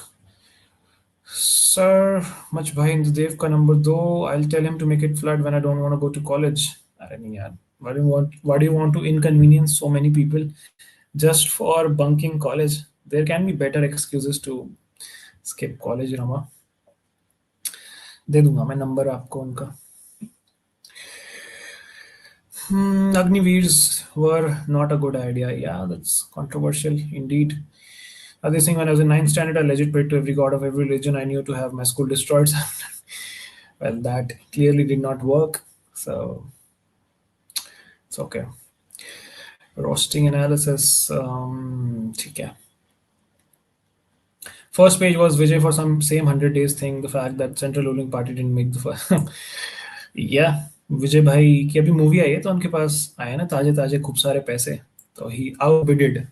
Sir, much भाई इंद्रदेव का नंबर दो. I'll tell him to make it flat when I don't want to go to college. अरे नहीं यार, why do you want to inconvenience so many people just for bunking college? There can be better excuses to skip college, Rama. दे दूंगा मैं number आपको उनका. Agniveers were not a good idea. Yeah, that's controversial indeed. This thing, when I was in ninth standard, I legit prayed to every god of every religion I knew to have my school destroyed. Well, that clearly did not work. So it's okay. Roasting analysis. ठीक है. First page was Vijay for some same 100 days thing. The fact that central ruling party didn't make the first. Yeah, विजय भाई की अभी movie आई है तो उनके पास आए ना ताजे ताजे खूब सारे पैसे, तो ही outbidded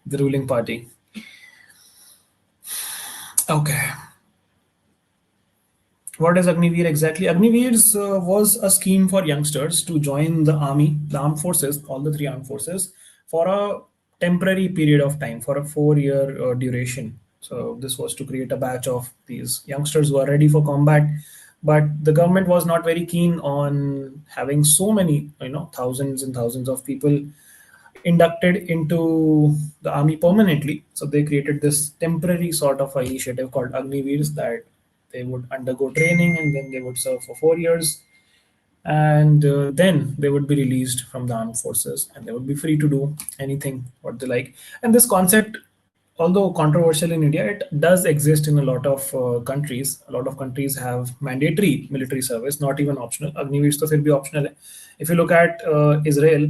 the ruling party. Okay. What is Agniveer exactly? Agniveers was a scheme for youngsters to join the army, the armed forces, all the three armed forces, for a temporary period of time, for a 4 year duration. So this was to create a batch of these youngsters who are ready for combat. But the government was not very keen on having so many, thousands and thousands of people inducted into the army permanently. So they created this temporary sort of a initiative called Agniveers, that they would undergo training and then they would serve for 4 years, and then they would be released from the armed forces and they would be free to do anything what they like. And this concept, although controversial in India, it does exist in a lot of countries. A lot of countries have mandatory military service, not even optional. Agniveer to फिर भी optional है. If you look at Israel,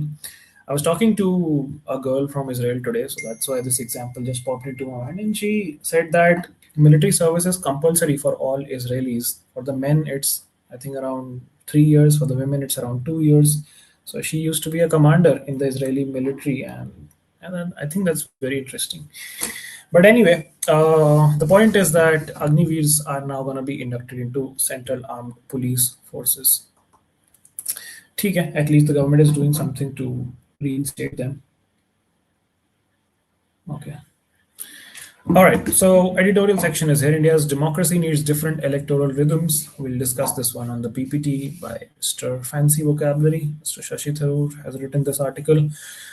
I was talking to a girl from Israel today, so that's why this example just popped into my mind. And she said that military service is compulsory for all Israelis. For the men, it's I think around 3 years. For the women, it's around 2 years. So she used to be a commander in the Israeli military, and then I think that's very interesting. But anyway, the point is that Agniveers are now going to be inducted into Central Armed Police Forces. ठीक है, at least the government is doing something to reinstate them. Okay. All right. So editorial section is here. India's democracy needs different electoral rhythms. We'll discuss this one on the PPT by Mr. Fancy Vocabulary. Mr. Shashi Tharoor has written this article. On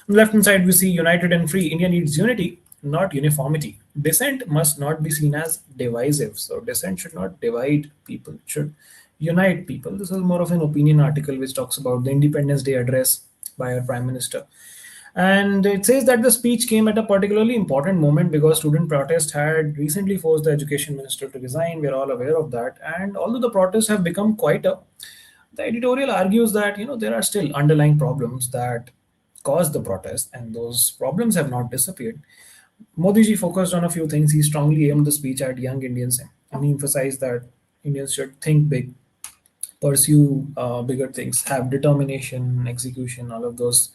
the left-hand side, we see united and free. India needs unity, not uniformity. Dissent must not be seen as divisive. So dissent should not divide people. It should unite people. This is more of an opinion article which talks about the Independence Day address by our Prime Minister. And it says that the speech came at a particularly important moment because student protest had recently forced the education minister to resign. We're all aware of that. And although the protests have become quieter, the editorial argues that there are still underlying problems that caused the protest, and those problems have not disappeared. Modi ji focused on a few things. He strongly aimed the speech at young Indians, and he emphasized that Indians should think big, pursue bigger things, have determination, execution, all of those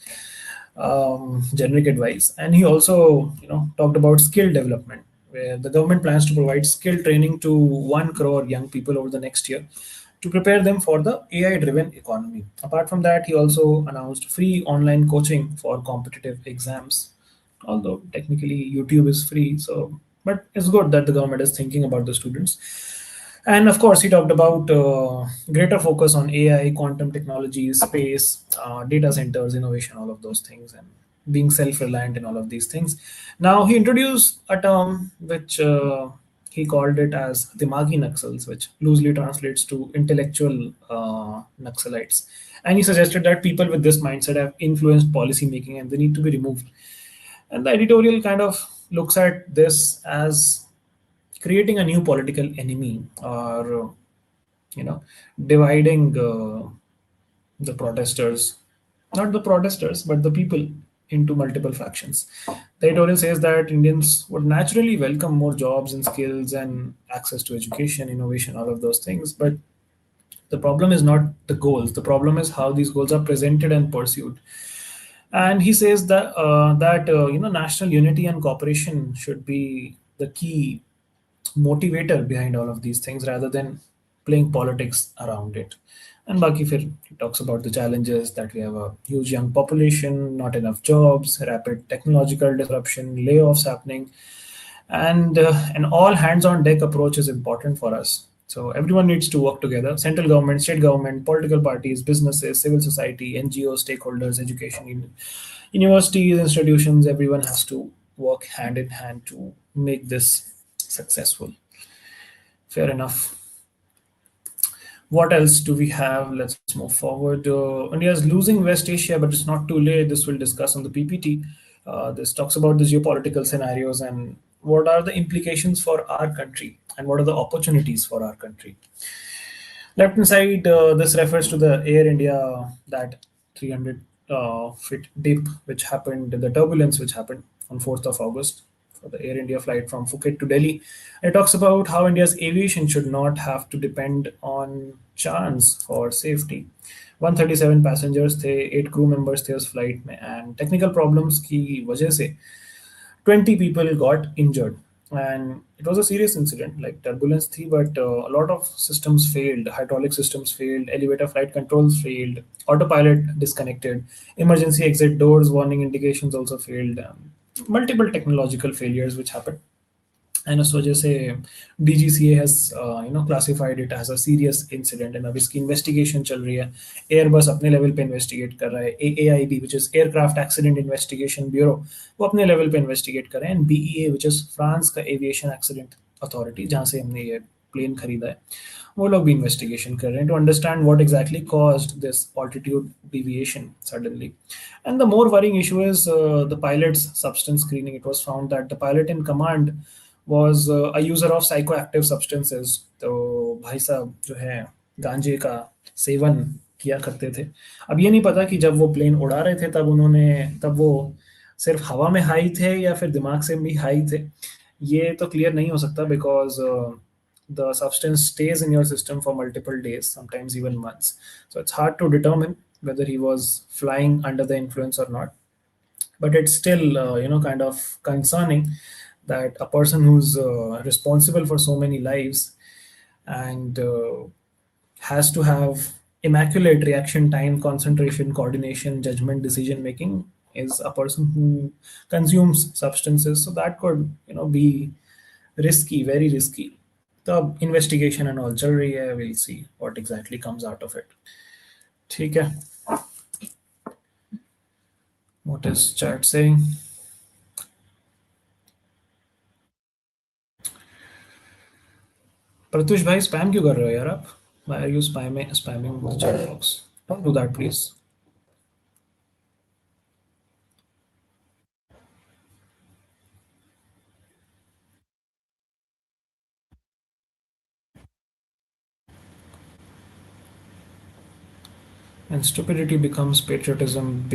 generic advice. And he also, talked about skill development, where the government plans to provide skill training to 1 crore young people over the next year to prepare them for the AI-driven economy. Apart from that, he also announced free online coaching for competitive exams. Although technically YouTube is free, so but it's good that the government is thinking about the students. And of course, he talked about greater focus on AI, quantum technology, space, data centers, innovation, all of those things, and being self-reliant in all of these things. Now, he introduced a term which he called it as Dimagi Naxals, which loosely translates to intellectual Naxalites. And he suggested that people with this mindset have influenced policy making and they need to be removed. And the editorial kind of looks at this as creating a new political enemy, or dividing the protesters, not the protesters but the people, into multiple factions. The editorial says that Indians would naturally welcome more jobs and skills and access to education, innovation, all of those things, but the problem is not the goals. The problem is how these goals are presented and pursued. And he says that national unity and cooperation should be the key motivator behind all of these things rather than playing politics around it. And Baki Fir he talks about the challenges that we have: a huge young population, not enough jobs, rapid technological disruption, layoffs happening, and an all hands on deck approach is important for us. So everyone needs to work together: central government, state government, political parties, businesses, civil society, NGOs, stakeholders, education, universities, institutions. Everyone has to work hand in hand to make this successful. Fair enough. What else do we have? Let's move forward. India is losing West Asia, but it's not too late. This we'll discuss on the PPT. This talks about the geopolitical scenarios and what are the implications for our country and what are the opportunities for our country. Left hand side, this refers to the Air India, that 300 feet dip which happened, the turbulence which happened on 4th of August for the Air India flight from Phuket to Delhi. It talks about how India's aviation should not have to depend on chance for safety. 137 passengers थे, 8 crew members थे उस flight में, and technical problems की वजह से 20 people got injured, and it was a serious incident, like turbulence thi, but a lot of systems failed. Hydraulic systems failed, elevator flight controls failed, autopilot disconnected, emergency exit doors warning indications also failed. Multiple technological failures which happened, and उस वजह से DGCA has classified it as a serious incident, and अब इसकी investigation चल रही है. Airbus अपने level पे investigate कर रहा है, AAIB which is Aircraft Accident Investigation Bureau वो अपने level पे investigate कर रहे हैं, and BEA which is France का Aviation Accident Authority जहाँ से हमने ये plane खरीदा है, वो लोग भी investigation कर रहे हैं to understand what exactly caused this altitude deviation suddenly. And the more worrying issue is the pilot's substance screening. It was found that the pilot in command was a user of psychoactive substances. तो भाई साहब जो है गांजे का seven किया करते थे. अब ये नहीं पता कि जब वो प्लेन उड़ा रहे थे तब वो सिर्फ हवा में हाई थे या फिर दिमाग से भी हाई थे. ये तो क्लियर नहीं हो सकता because the substance stays in your system for multiple days, sometimes even months. So it's hard to determine whether he was flying under the influence or not. But it's still kind of concerning that a person who's responsible for so many lives and has to have immaculate reaction time, concentration, coordination, judgment, decision making is a person who consumes substances. So that could be risky, very risky. The investigation and all चल रही है. We'll see what exactly comes out of it. ठीक है. What is chat saying? Pratyush भाई spam क्यों कर रहे हो यार आप? Why are you spamming the chat box? Don't do that, please. And stupidity becomes patriotism.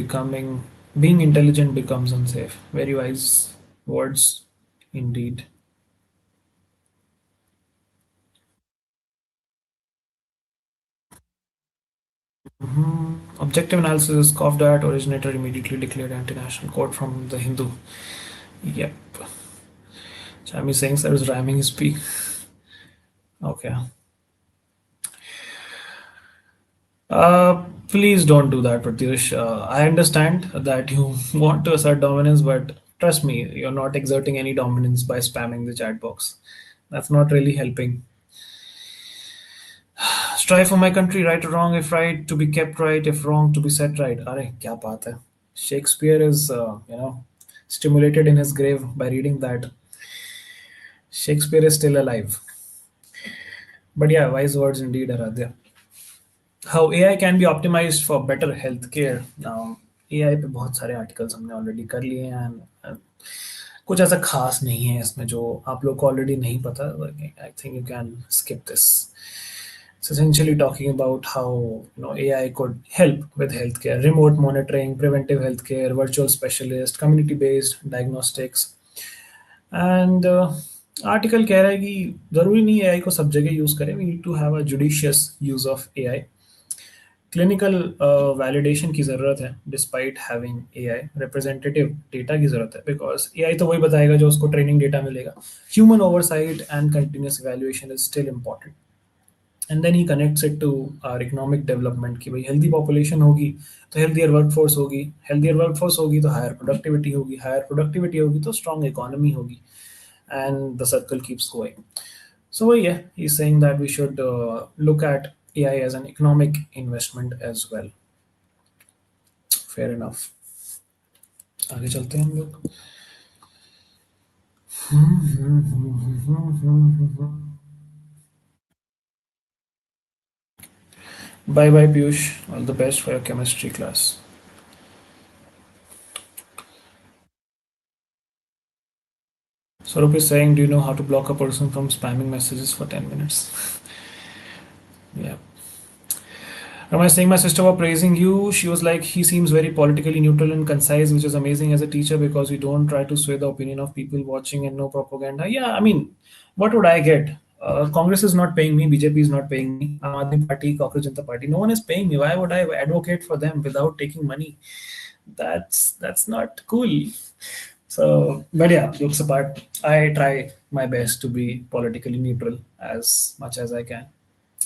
Being intelligent becomes unsafe. Very wise words indeed. Objective analysis is scoffed at. Originator immediately declared anti-national. Quote from the Hindu. Yep. Chami saying there was rhyming his speak. Okay. Please don't do that, Pratyush. I understand that you want to assert dominance, but trust me, you're not exerting any dominance by spamming the chat box. That's not really helping. Strive for my country, right or wrong, if right, to be kept right, if wrong, to be set right. Arey, kya baat hai? Shakespeare is, stimulated in his grave by reading that. Shakespeare is still alive. But yeah, wise words indeed, Aradhya. How AI can be optimized for better healthcare. Now, AI पे बहुत सारे articles हमने already कर लिए हैं and कुछ ऐसा खास नहीं है इसमें जो आप लोग को ऑलरेडी नहीं पता. I think you can skip this. It's essentially talking about how AI could help with healthcare, remote monitoring, preventive healthcare, virtual specialist, community-based diagnostics. And article कह रहा है कि जरूरी नहीं है AI को सब जगह यूज करें. We need to have a judicious use of AI. Clinical validation की ज़रूरत है despite having AI, representative data की ज़रूरत है बिकॉज एआई तो वही बताएगा जो उसको ट्रेनिंग डेटा मिलेगा. Human oversight and continuous valuation is still important. And then he connects it to our economic development की भाई हेल्दी पॉपुलेशन होगी तो हेल्दियर वर्कफोर्स होगी, हेल्दियर वर्कफोर्स होगी तो हायर प्रोडक्टिविटी होगी, हायर प्रोडक्टिविटी होगी तो स्ट्रॉन्ग इकोनॉमी होगी, and the circle keeps going. So yeah, he's saying that we should look at AI as an economic investment as well. Fair enough. आगे चलते हैं हम लोग. Bye bye Piyush. All the best for your chemistry class. Sarup is saying, do you know how to block a person from spamming messages for 10 minutes? Yeah. Am I saying my sister was praising you? She was like, he seems very politically neutral and concise, which is amazing as a teacher because we don't try to sway the opinion of people watching and no propaganda. Yeah, I mean, what would I get? Congress is not paying me, BJP is not paying me, Aam Aadmi Party, Cockroach Janta Party. No one is paying me. Why would I advocate for them without taking money? That's not cool. So, but yeah, jokes apart, I try my best to be politically neutral as much as I can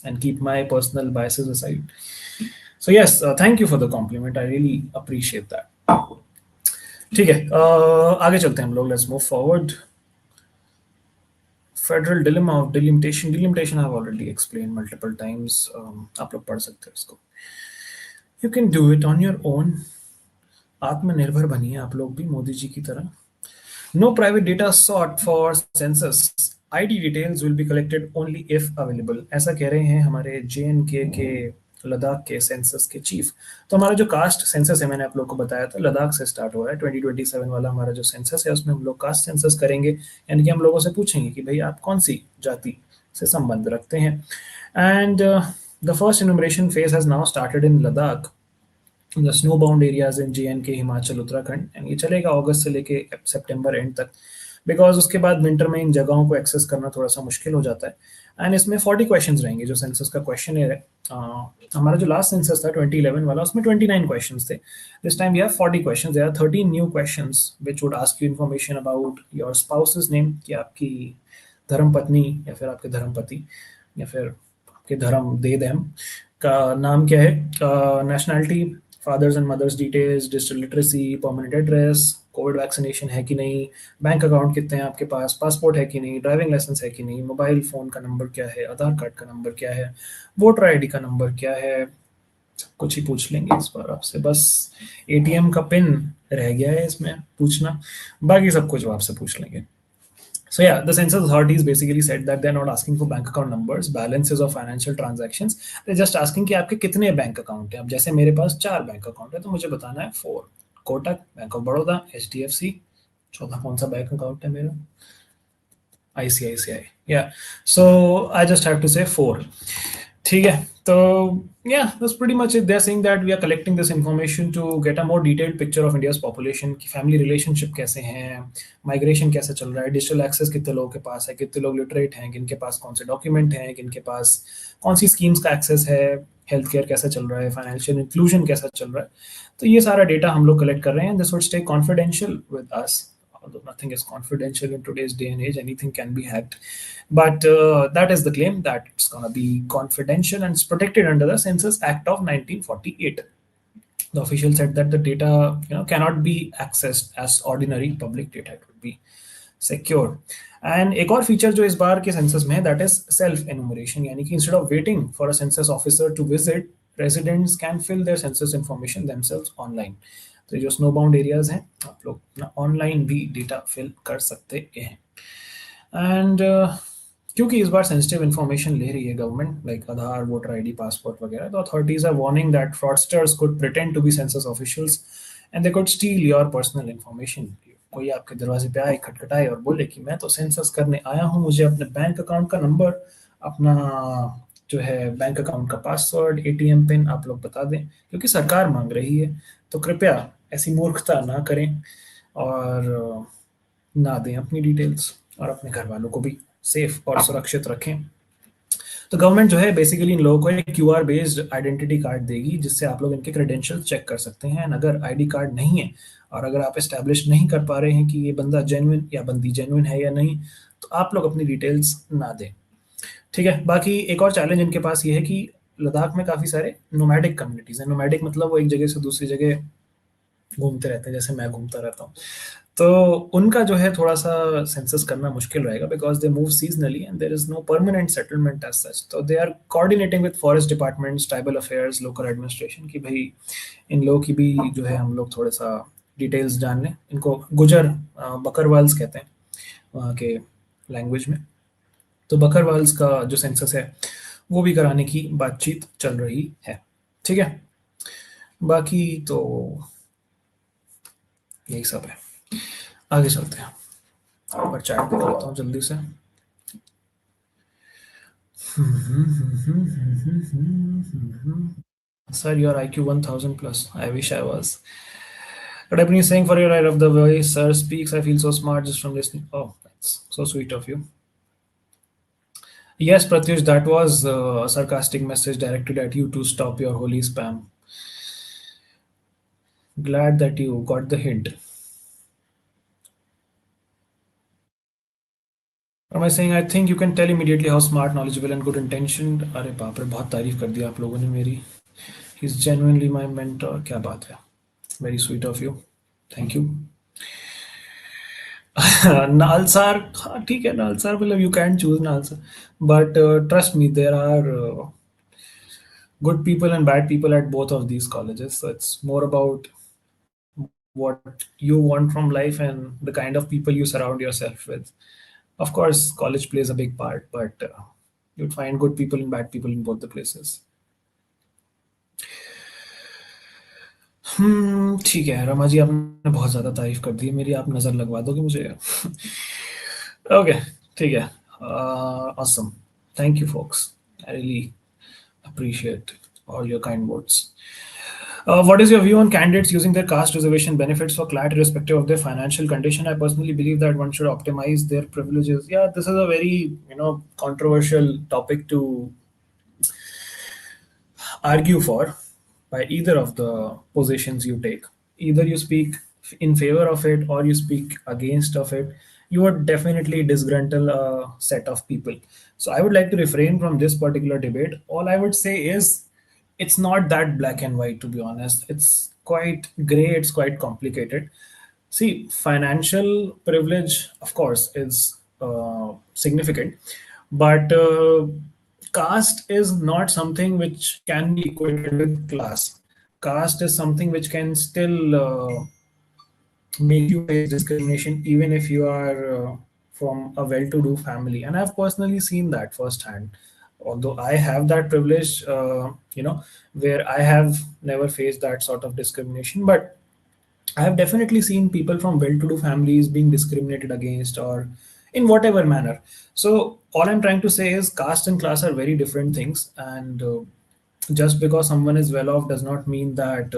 and keep my personal biases aside. So yes, thank you for the compliment. I really appreciate that. ठीक है, आगे चलते हैं हम लोग. Let's move forward. Federal dilemma of delimitation. Delimitation I've already explained multiple times. आप लोग पढ़ सकते हैं इसको. You can do it on your own. आत्मनिर्भर बनिए आप लोग भी मोदी जी की तरह. No private data sought for census. ID details will be collected only if available. ऐसा कह रहे हैं हमारे JNK के लद्दाख के सेंसस के चीफ. तो हमारा जो कास्ट सेंसस है, मैंने आप लोग को बताया था, लद्दाख से स्टार्ट हो रहा है. 2027 वाला हमारा जो सेंसस है उसमें हम लोग कास्ट सेंसस करेंगे, यानी कि हम लोगों से पूछेंगे कि भाई आप कौन सी जाति से संबंध रखते हैं. And the first enumeration phase has now started in Ladakh, the snow bound areas in JNK, Himachal, Uttarakhand. And ये चलेगा अगस्त से लेके सितंबर एंड तक, बिकॉज उसके बाद विंटर में इन जगहों को एक्सेस करना थोड़ा सा मुश्किल हो जाता है. एंड इसमें 40 क्वेश्चंस रहेंगे. जो सेंसस का क्वेश्चन है, हमारा जो लास्ट सेंसस था 2011 वाला, उसमें 29 क्वेश्चंस थे. This time we have 40 questions. There are 13 new questions which would ask you information about your spouse's name, कि आपकी धर्मपत्नी या फिर आपके धर्मपति या फिर आपके धर्म दे देम का नाम क्या है, nationality, father's and mother's details, digital literacy, permanent address, Covid vaccination है कि नहीं, बैंक अकाउंट कितने हैं आपके पास, पासपोर्ट है कि नहीं, ड्राइविंग लाइसेंस है कि नहीं, मोबाइल फ़ोन का नंबर क्या है, आधार कार्ड का नंबर क्या है, वोटर आईडी का नंबर क्या है. सब कुछ ही पूछ लेंगे इस बार आपसे. बस ATM का पिन रह गया है इसमें पूछना, बाकी सब कुछ वो आपसे पूछ लेंगे. So yeah, the census authorities basically said that they're not asking for bank account numbers, balances of financial transactions. They're just asking कि आपके कितने बैंक अकाउंट हैं. अब जैसे मेरे पास 4 बैंक अकाउंट है तो मुझे बताना है 4. Kotak, bank of Baroda, HDFC, चौथा कौन सा बैंक अकाउंट है मेरा, ICICI. Yeah, so I just have to say 4. ठीक है, तो yeah, that's pretty much it. They're saying that we are collecting this information to get a more detailed picture of India's population, कि family relationship कैसे हैं, migration कैसे चल रहा है, डिजिटल एक्सेस कितने लोगों के पास है, कितने लोग लिटरेट हैं, किन के पास कौन से डॉक्यूमेंट हैं, किन के पास कौन सी स्कीम्स का एक्सेस है, हेल्थ केयर कैसा चल रहा है, फाइनेंशियल इंक्लूजन कैसा चल रहा है. तो ये सारा डेटा हम लोग कलेक्ट कर रहे हैं. This would stay confidential with us. Although nothing is confidential in today's day and age, anything can be hacked. But that is the claim, that it's going to be confidential and it's protected under the Census Act of 1948. The official said that the data, cannot be accessed as ordinary public data. It would be secure. And एक और feature जो इस बार के census में है, that is self enumeration, यानी कि instead of waiting for a census officer to visit, residents can fill their census information themselves online. तो जो स्नो बाउंड एरियाज हैं, आप लोग ना ऑनलाइन भी डेटा फिल कर सकते हैं. एंड क्योंकि इस बार सेंसिटिव इन्फॉर्मेशन ले रही है government, like Aadhaar, voter ID, passport वगैरह, तो authorities are warning that fraudsters could pretend to be census officials and they could steal your personal information. कोई आपके दरवाजे पे आए, खटखटाए और बोले कि मैं तो सेंसस करने आया हूँ, मुझे अपने बैंक अकाउंट का नंबर, अपना जो है बैंक अकाउंट का पासवर्ड, ATM पिन आप लोग बता दें, क्योंकि सरकार मांग रही है. तो कृपया ऐसी मूर्खता ना करें और ना दें अपनी डिटेल्स, और अपने घर वालों को भी सेफ और सुरक्षित रखें. तो गवर्नमेंट जो है बेसिकली इन लोगों को एक क्यूआर बेस्ड आइडेंटिटी कार्ड देगी, जिससे आप लोग इनके क्रेडेंशियल्स चेक कर सकते हैं। एंड अगर आईडी कार्ड नहीं है और अगर आप एस्टैब्लिश नहीं कर पा रहे हैं कि ये बंदा जेन्युइन या बंदी जेन्युइन है या नहीं, तो आप लोग अपनी डिटेल्स ना दें। ठीक है। बाकी एक और चैलेंज इनके पास ये है कि लद्दाख में काफ़ी सारे नोमैडिक कम्युनिटीज़ हैं। नोमैडिक मतलब वो एक जगह से दूसरी जगह घूमते रहते हैं, जैसे मैं घूमता रहता हूँ। तो उनका जो है थोड़ा-सा सेंसस करना मुश्किल रहेगा, because they move seasonally and there is no permanent settlement as such. तो they are coordinating with forest departments, tribal affairs, local administration कि भई इन लोगों की भी जो है हम लोग थोड़ा-सा डिटेल्स जान लें। इनको गुज्जर बकरवाल्स कहते हैं वहाँ के लैंग्वेज में। तो बकरवाल्स का जो सेंसस है, वो भी कराने की बातचीत चल रही है। ठीक है? बाकी तो यही सब है। आगे चलते हैं। और चैट देख लेता हूँ जल्दी से। Sir, your IQ 1000 plus. I wish I was. But I've been saying for your I love the way sir speaks. I feel so smart just from listening. Oh, that's so sweet of you. Yes, Pratyush, that was a sarcastic message directed at you to stop your holy spam. Glad that you got the hint. Am I saying I think you can tell immediately how smart, knowledgeable, and good intentioned? अरे बाप रे, बहुत तारीफ कर दी आप लोगों ने मेरी. He's genuinely my mentor. क्या बात है. Very sweet of you. Thank you. NALSAR, हाँ ठीक है, नालसार मतलब you can choose NALSAR, but trust me there are good people and bad people at both of these colleges. So it's more about what you want from life and the kind of people you surround yourself with. Of course, college plays a big part, but you'd find good people and bad people in both the places. ठीक है रमा जी, आपने बहुत ज़्यादा तारीफ कर दी है मेरी, आप नज़र लगवा दोगे मुझे? ओके, ठीक है। Awesome, thank you folks. I really appreciate all your kind words. What is your view on candidates using their caste reservation benefits for CLAT irrespective of their financial condition? I personally believe that one should optimize their privileges. Yeah, this is a very controversial topic to argue for by either of the positions you take. Either you speak in favor of it or you speak against of it. You would definitely disgruntle a set of people. So I would like to refrain from this particular debate. All I would say is it's not that black and white, to be honest. It's quite gray, it's quite complicated. See, financial privilege, of course, is significant, but caste is not something which can be equated with class. Caste is something which can still make you face discrimination even if you are from a well-to-do family. And I've personally seen that firsthand. Although I have that privilege, where I have never faced that sort of discrimination, but I have definitely seen people from well-to-do families being discriminated against or in whatever manner. So all I'm trying to say is caste and class are very different things, and just because someone is well off does not mean that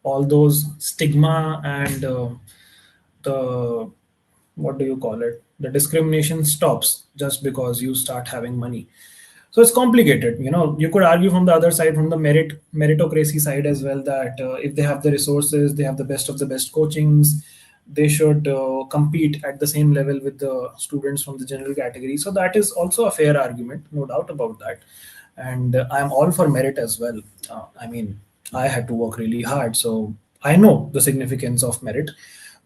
all those stigma and the what do you call it, the discrimination stops just because you start having money. So it's complicated. You could argue from the other side, from the meritocracy side as well, that if they have the resources, they have the best of the best coachings, they should compete at the same level with the students from the general category. So that is also a fair argument, no doubt about that. And I'm all for merit as well. I mean, I had to work really hard, so I know the significance of merit.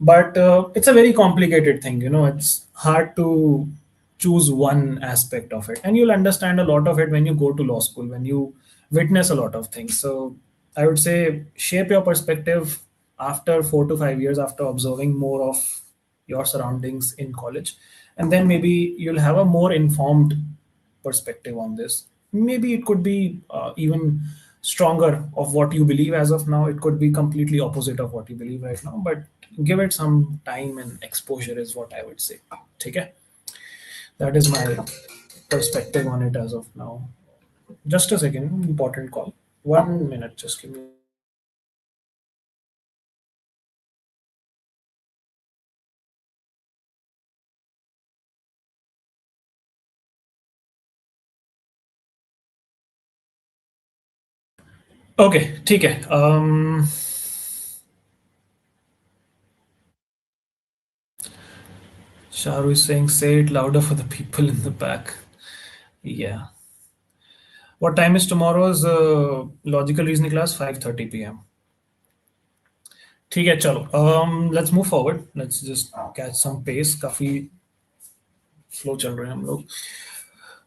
But it's a very complicated thing. It's hard to choose one aspect of it, and you'll understand a lot of it when you go to law school, when you witness a lot of things. So I would say shape your perspective after 4 to 5 years, after observing more of your surroundings in college, and then maybe you'll have a more informed perspective on this. Maybe it could be even stronger of what you believe as of now. It could be completely opposite of what you believe right now, but give it some time and exposure is what I would say. Okay, that is my perspective on it as of now. Just a second, important call. 1 minute, just give me. Okay, ठीक है। Sharu is saying, say it louder for the people in the back. Yeah. What time is tomorrow's logical reasoning class? 5:30 p.m. ठीक है, चलो। Let's move forward, let's just catch some pace. काफी slow चल रहे हैं हम लोग।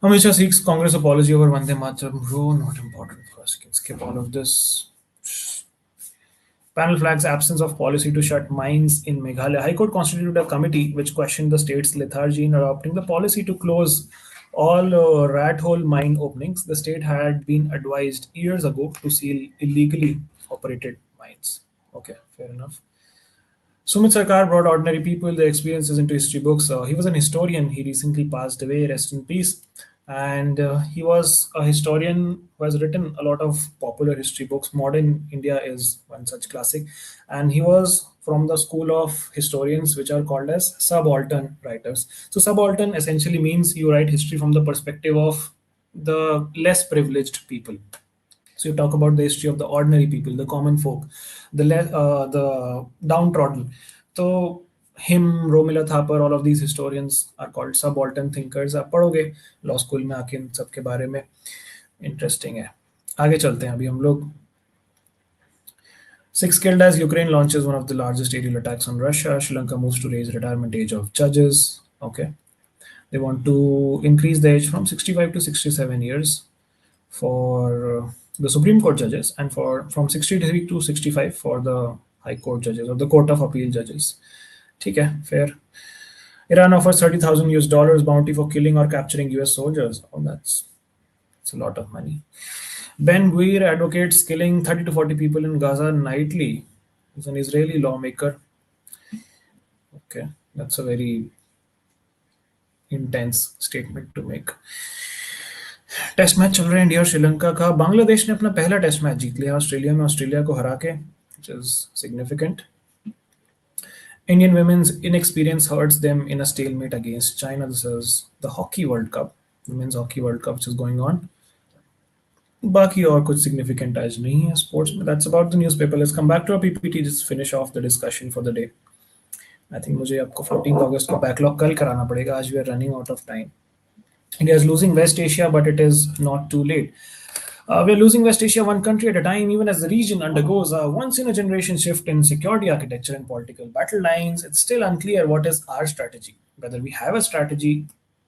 हमेशा seeks Congress apology over Vande Mataram, bro not important for us, can skip all of this. Panel flags absence of policy to shut mines in Meghalaya. High Court constituted a committee which questioned the state's lethargy in adopting the policy to close all rat hole mine openings. The state had been advised years ago to seal illegally operated mines. Okay, fair enough. Sumit Sarkar brought ordinary people, their experiences into history books. He was an historian. He recently passed away, rest in peace. And he was a historian who has written a lot of popular history books. Modern India is one such classic. And he was from the school of historians, which are called as subaltern writers. So, subaltern essentially means you write history from the perspective of the less privileged people. So you talk about the history of the ordinary people, the common folk, the downtrodden. So him, Romila Thapar, all of these historians are called subaltern thinkers. आप पढ़ोगे law school में आके इन सब के बारे में, interesting है। आगे चलते हैं अभी हम लोग। Six killed as Ukraine launches one of the largest aerial attacks on Russia. Sri Lanka moves to raise retirement age of judges. Okay, they want to increase the age from 65 to 67 years for the Supreme Court judges, and for from 63 to 65 for the High Court judges or the Court of Appeal judges. ठीक है, fair. Iran offers 30,000 US dollars bounty for killing or capturing US soldiers. Oh, that's a lot of money. Ben Gvir advocates killing 30 to 40 people in Gaza nightly. He's an Israeli lawmaker. Okay, that's a very intense statement to make. Test match चल रहे हैं India और श्रीलंका का। बांग्लादेश ने अपना पहला test match जीत लिया Australia में, ऑस्ट्रेलिया को हरा के, which is significant. Indian women's inexperience hurts them in a stalemate against China. This is the Hockey World Cup, Women's Hockey World Cup, which is going on. बाकी और कुछ significant आज नहीं है स्पोर्ट्स में. That's about the newspaper. Let's come back to our PPT. Just finish off the discussion for the day. I think मुझे आपको 14 अगस्त को बैकलॉग कल कराना पड़ेगा. आज we are running out of time. India is losing West Asia, but it is not too late. We're losing West Asia one country at a time, even as the region undergoes a once-in-a-generation shift in security architecture and political battle lines. It's still unclear what is our strategy, whether we have a strategy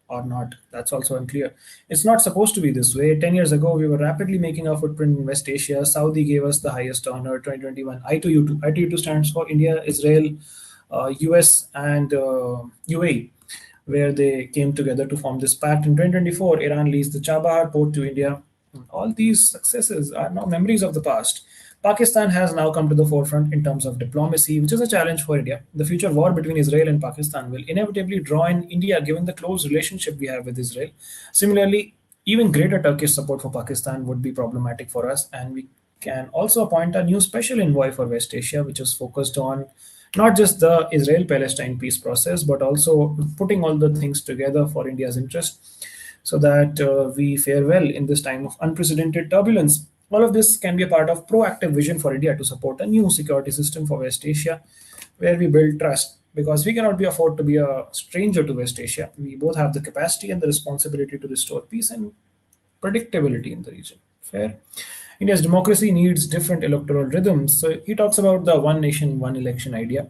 or not. That's also unclear. It's not supposed to be this way. 10 years ago, we were rapidly making our footprint in West Asia. Saudi gave us the highest honor, 2021. I2U2. I2U2 stands for India, Israel, US, and UAE, where they came together to form this pact. In 2024, Iran leased the Chabahar port to India. All these successes are now memories of the past. Pakistan has now come to the forefront in terms of diplomacy, which is a challenge for India. The future war between Israel and Pakistan will inevitably draw in India, given the close relationship we have with Israel. Similarly, even greater Turkish support for Pakistan would be problematic for us, and we can also appoint a new special envoy for West Asia, which is focused on not just the Israel Palestine peace process, but also putting all the things together for India's interest so that we fare well in this time of unprecedented turbulence. All of this can be a part of proactive vision for India to support a new security system for West Asia where we build trust, because we cannot be afford to be a stranger to West Asia. We both have the capacity and the responsibility to restore peace and predictability in the region. Fair. India's democracy needs different electoral rhythms. So he talks about the one nation, one election idea.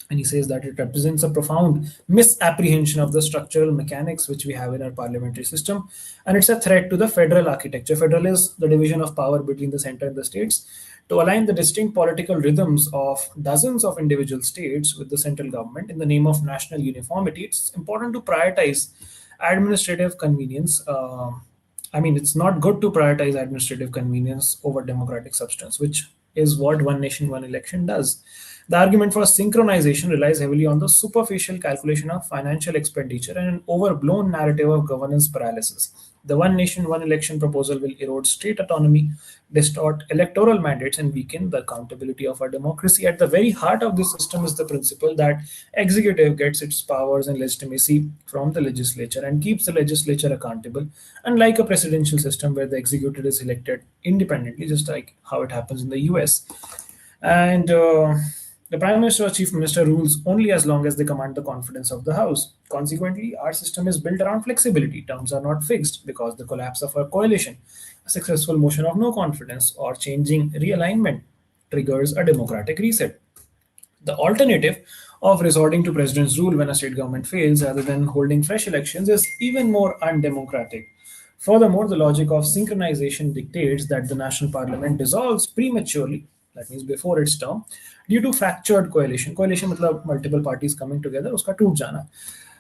And he says that it represents a profound misapprehension of the structural mechanics which we have in our parliamentary system. And it's a threat to the federal architecture. Federal is the division of power between the center and the states. To align the distinct political rhythms of dozens of individual states with the central government in the name of national uniformity, it's important to prioritize administrative convenience. I mean, it's not good to prioritize administrative convenience over democratic substance, which is what one nation, one election does. The argument for synchronization relies heavily on the superficial calculation of financial expenditure and an overblown narrative of governance paralysis. The one nation, one election proposal will erode state autonomy, distort electoral mandates, and weaken the accountability of our democracy. At the very heart of this system is the principle that executive gets its powers and legitimacy from the legislature and keeps the legislature accountable, unlike a presidential system where the executive is elected independently, just like how it happens in the US. And the Prime Minister or Chief Minister rules only as long as they command the confidence of the House. Consequently, our system is built around flexibility. Terms are not fixed because the collapse of a coalition, a successful motion of no confidence, or changing realignment triggers a democratic reset. The alternative of resorting to president's rule when a state government fails rather than holding fresh elections is even more undemocratic. Furthermore, the logic of synchronization dictates that the national parliament dissolves prematurely, that means before its term, due to fractured coalition. Coalition मतलब multiple parties coming together, उसका टूट जाना.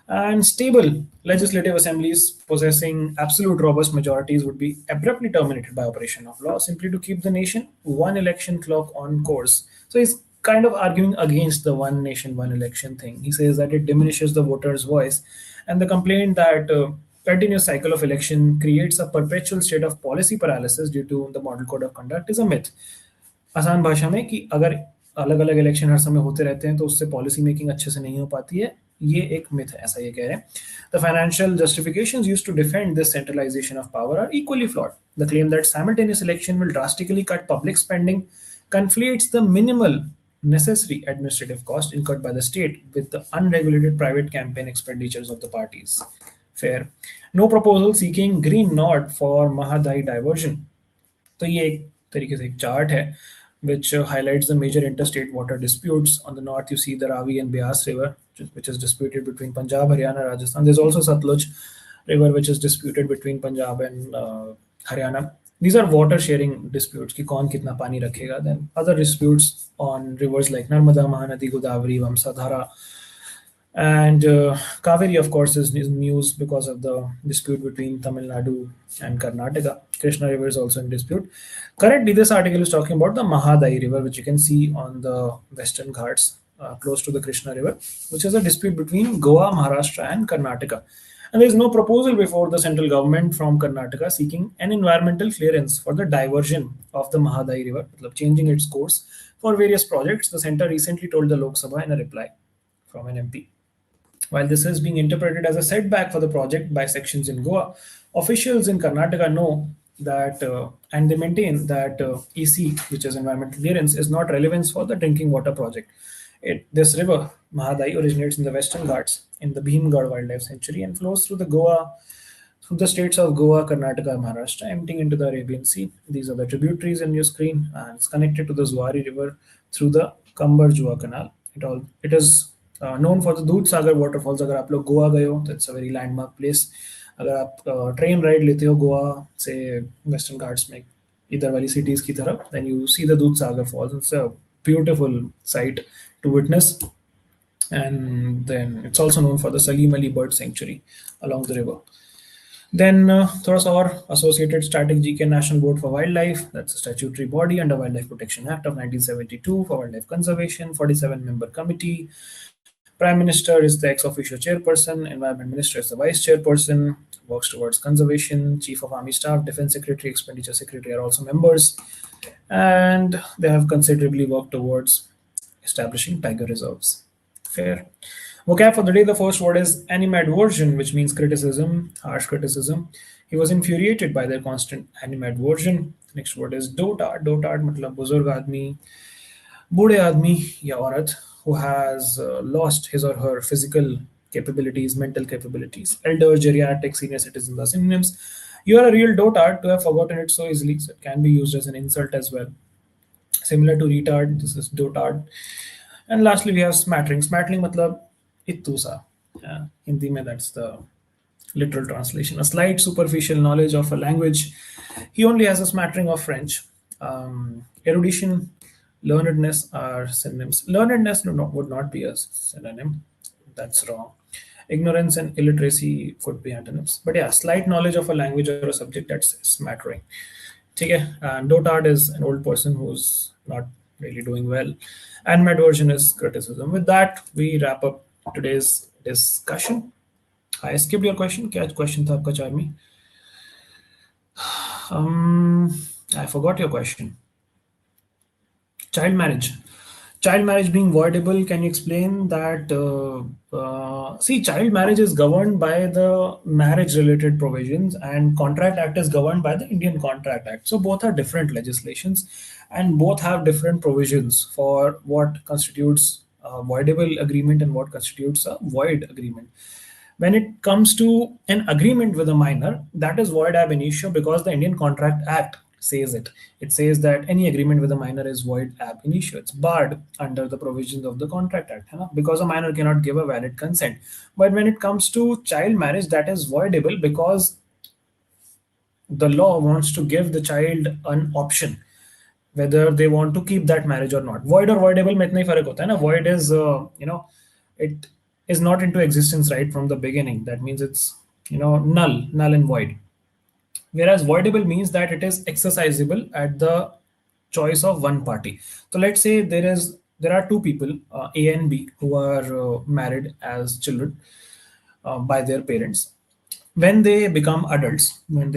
And stable legislative assemblies possessing absolute robust majorities would be abruptly terminated by operation of law simply to keep the nation one election clock on course. So he's kind of arguing against the one nation, one election thing. He says that it diminishes the voter's voice, and the complaint that continuous cycle of election creates a perpetual state of policy paralysis due to the model code of conduct is a myth. आसान भाषा में कि अगर अलग अलग election हर समय होते रहते हैं तो उससे पॉलिसी मेकिंग अच्छे से नहीं हो पाती है, ये एक मिथ है, ऐसा ये कह रहे हैं. The financial justifications used to defend this centralization of power are equally flawed. The claim that simultaneous election will drastically cut public spending conflates the minimal necessary administrative cost incurred by the state with the unregulated private campaign expenditures of the parties. Fair. No proposal seeking green nod for Mahadai diversion. तो ये एक तरीके से एक chart है which highlights the major interstate water disputes. On the north, you see the Ravi and Beas River, which is disputed between Punjab, Haryana, Rajasthan. There's also Satluj River, which is disputed between Punjab and Haryana. These are water sharing disputes, कि कौन कितना पानी रखेगा. Then other disputes on rivers like Narmada, Mahanadi, Godavari, Vamsadhara. And Kaveri, of course, is news because of the dispute between Tamil Nadu and Karnataka. Krishna River is also in dispute. Currently, this article is talking about the Mahadai River, which you can see on the Western Ghats, close to the Krishna River, which is a dispute between Goa, Maharashtra, and Karnataka. And there is no proposal before the central government from Karnataka seeking an environmental clearance for the diversion of the Mahadai River, changing its course for various projects. The center recently told the Lok Sabha in a reply from an MP. While this is being interpreted as a setback for the project by sections in Goa, officials in Karnataka know that and they maintain that EC, which is environmental clearance, is not relevance for the drinking water project. This river, Mahadai, originates in the Western Ghats in the Bhimgarh Wildlife Sanctuary and flows through through the states of Goa, Karnataka, and Maharashtra, emptying into the Arabian Sea. These are the tributaries in your screen, and it's connected to the Zuari River through the Kambar-Jua Canal. It is known for the दूध सागर waterfalls. अगर आप लोग गोवा गए हो, that's a very landmark place. अगर आप train ride लेते हो गोवा से वेस्टर्न घाट्स में इधर वाली cities की तरफ, then you see the दूध सागर falls. It's a beautiful sight to witness. And then it's also known for the Salim Ali Bird Sanctuary along the river. Then थोड़ा सा और Associated Static GK National Board for Wildlife, that's a statutory body under Wildlife Protection Act of 1972 for wildlife conservation, 47-member committee. Prime Minister is the ex-officio chairperson, Environment Minister is the vice chairperson, works towards conservation, Chief of Army Staff, Defense Secretary, Expenditure Secretary are also members, and they have considerably worked towards establishing tiger reserves. Fair. Vocab for the day, the first word is animadversion, which means criticism, harsh criticism. He was infuriated by their constant animadversion. Next word is dotard. Dotard matlab buzurg aadmi, बूढ़े आदमी या औरत who has lost his or her physical capabilities, mental capabilities. Elder, geriatric, senior citizens are synonyms. You are a real dotard to have forgotten it so easily. So it can be used as an insult as well. Similar to retard, this is dotard. And lastly, we have smattering. Smattering matlab ittu sa. Hindi mein that's the literal translation. A slight superficial knowledge of a language. He only has a smattering of French. Erudition, learnedness are synonyms. Learnedness would not be a synonym. That's wrong. Ignorance and illiteracy could be antonyms. But yeah, slight knowledge of a language or a subject, that's smattering. Okay. Dotard is an old person who's not really doing well. And madversion is criticism. With that, we wrap up today's discussion. I skipped your question. क्या question था आपका चार में? Um, I forgot your question. Child marriage. Child marriage being voidable, can you explain that? See, child marriage is governed by the marriage related provisions, and Contract Act is governed by the Indian Contract Act. So both are different legislations, and both have different provisions for what constitutes a voidable agreement and what constitutes a void agreement. When it comes to an agreement with a minor, that is void ab initio because the Indian Contract Act says it. It says that any agreement with a minor is void ab initio. It's barred under the provisions of the Contract Act, है ना? Because a minor cannot give a valid consent. But when it comes to child marriage, that is voidable because the law wants to give the child an option whether they want to keep that marriage or not. Void or voidable में इतना ही फर्क होता है ना. Void is it is not into existence right from the beginning. That means it's null and void. Whereas voidable means that it is exercisable at the choice of one party. So let's say there are two people, A and B, who are married as children by their parents. When they become adults and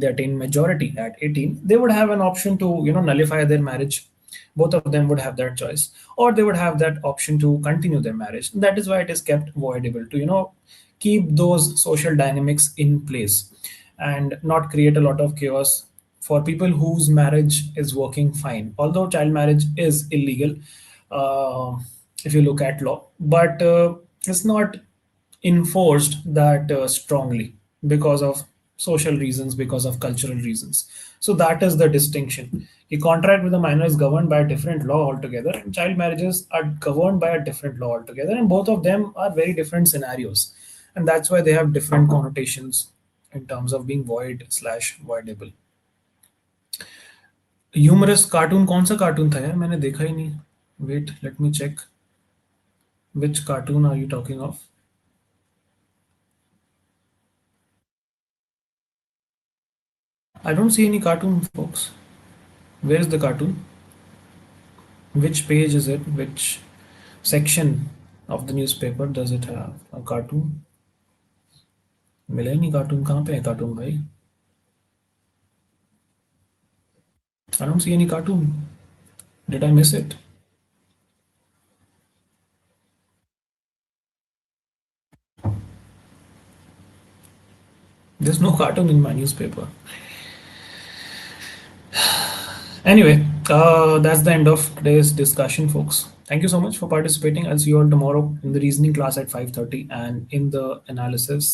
they attain majority at 18, they would have an option to nullify their marriage. Both of them would have that choice, or they would have that option to continue their marriage. That is why it is kept voidable, to keep those social dynamics in place and not create a lot of chaos for people whose marriage is working fine, although child marriage is illegal, uh, if you look at law, but it's not enforced that strongly because of social reasons, because of cultural reasons. So that is the distinction. A contract with a minor is governed by a different law altogether, and child marriages are governed by a different law altogether, and both of them are very different scenarios, and that's why they have different connotations in terms of being void slash voidable. Humorous cartoon कौन सा cartoon था यार, मैंने देखा ही नहीं. Wait, let me check. Which cartoon are you talking of? I don't see any cartoon, folks. Where is the cartoon? Which page is it? Which section of the newspaper does it have a cartoon? मिला ही नहीं cartoon. कहाँ पे है cartoon भाई? I don't see any cartoon. Did I miss it? There's no cartoon in my newspaper. Anyway, that's the end of today's discussion, folks. Thank you so much for participating. I'll see you all tomorrow in the reasoning class at 5:30 and in the analysis.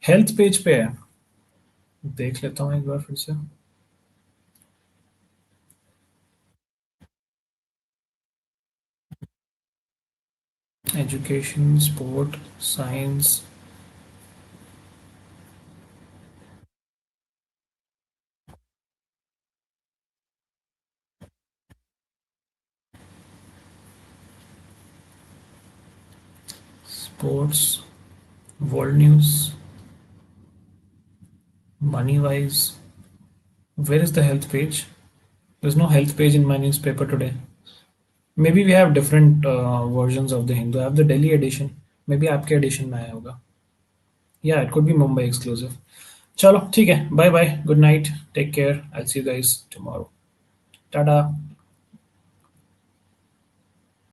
Health page पे है. देख लेता हूँ एक बार फिर से. Education, sport, science. Sports, world news, money wise. Where is the health page? There's no health page in my newspaper today. Maybe we have different versions of the Hindu. I have the Delhi edition. Maybe आपके edition में आया होगा. Yeah, it could be Mumbai exclusive. चलो ठीक है. Bye bye. Good night. Take care. I'll see you guys tomorrow. Tada.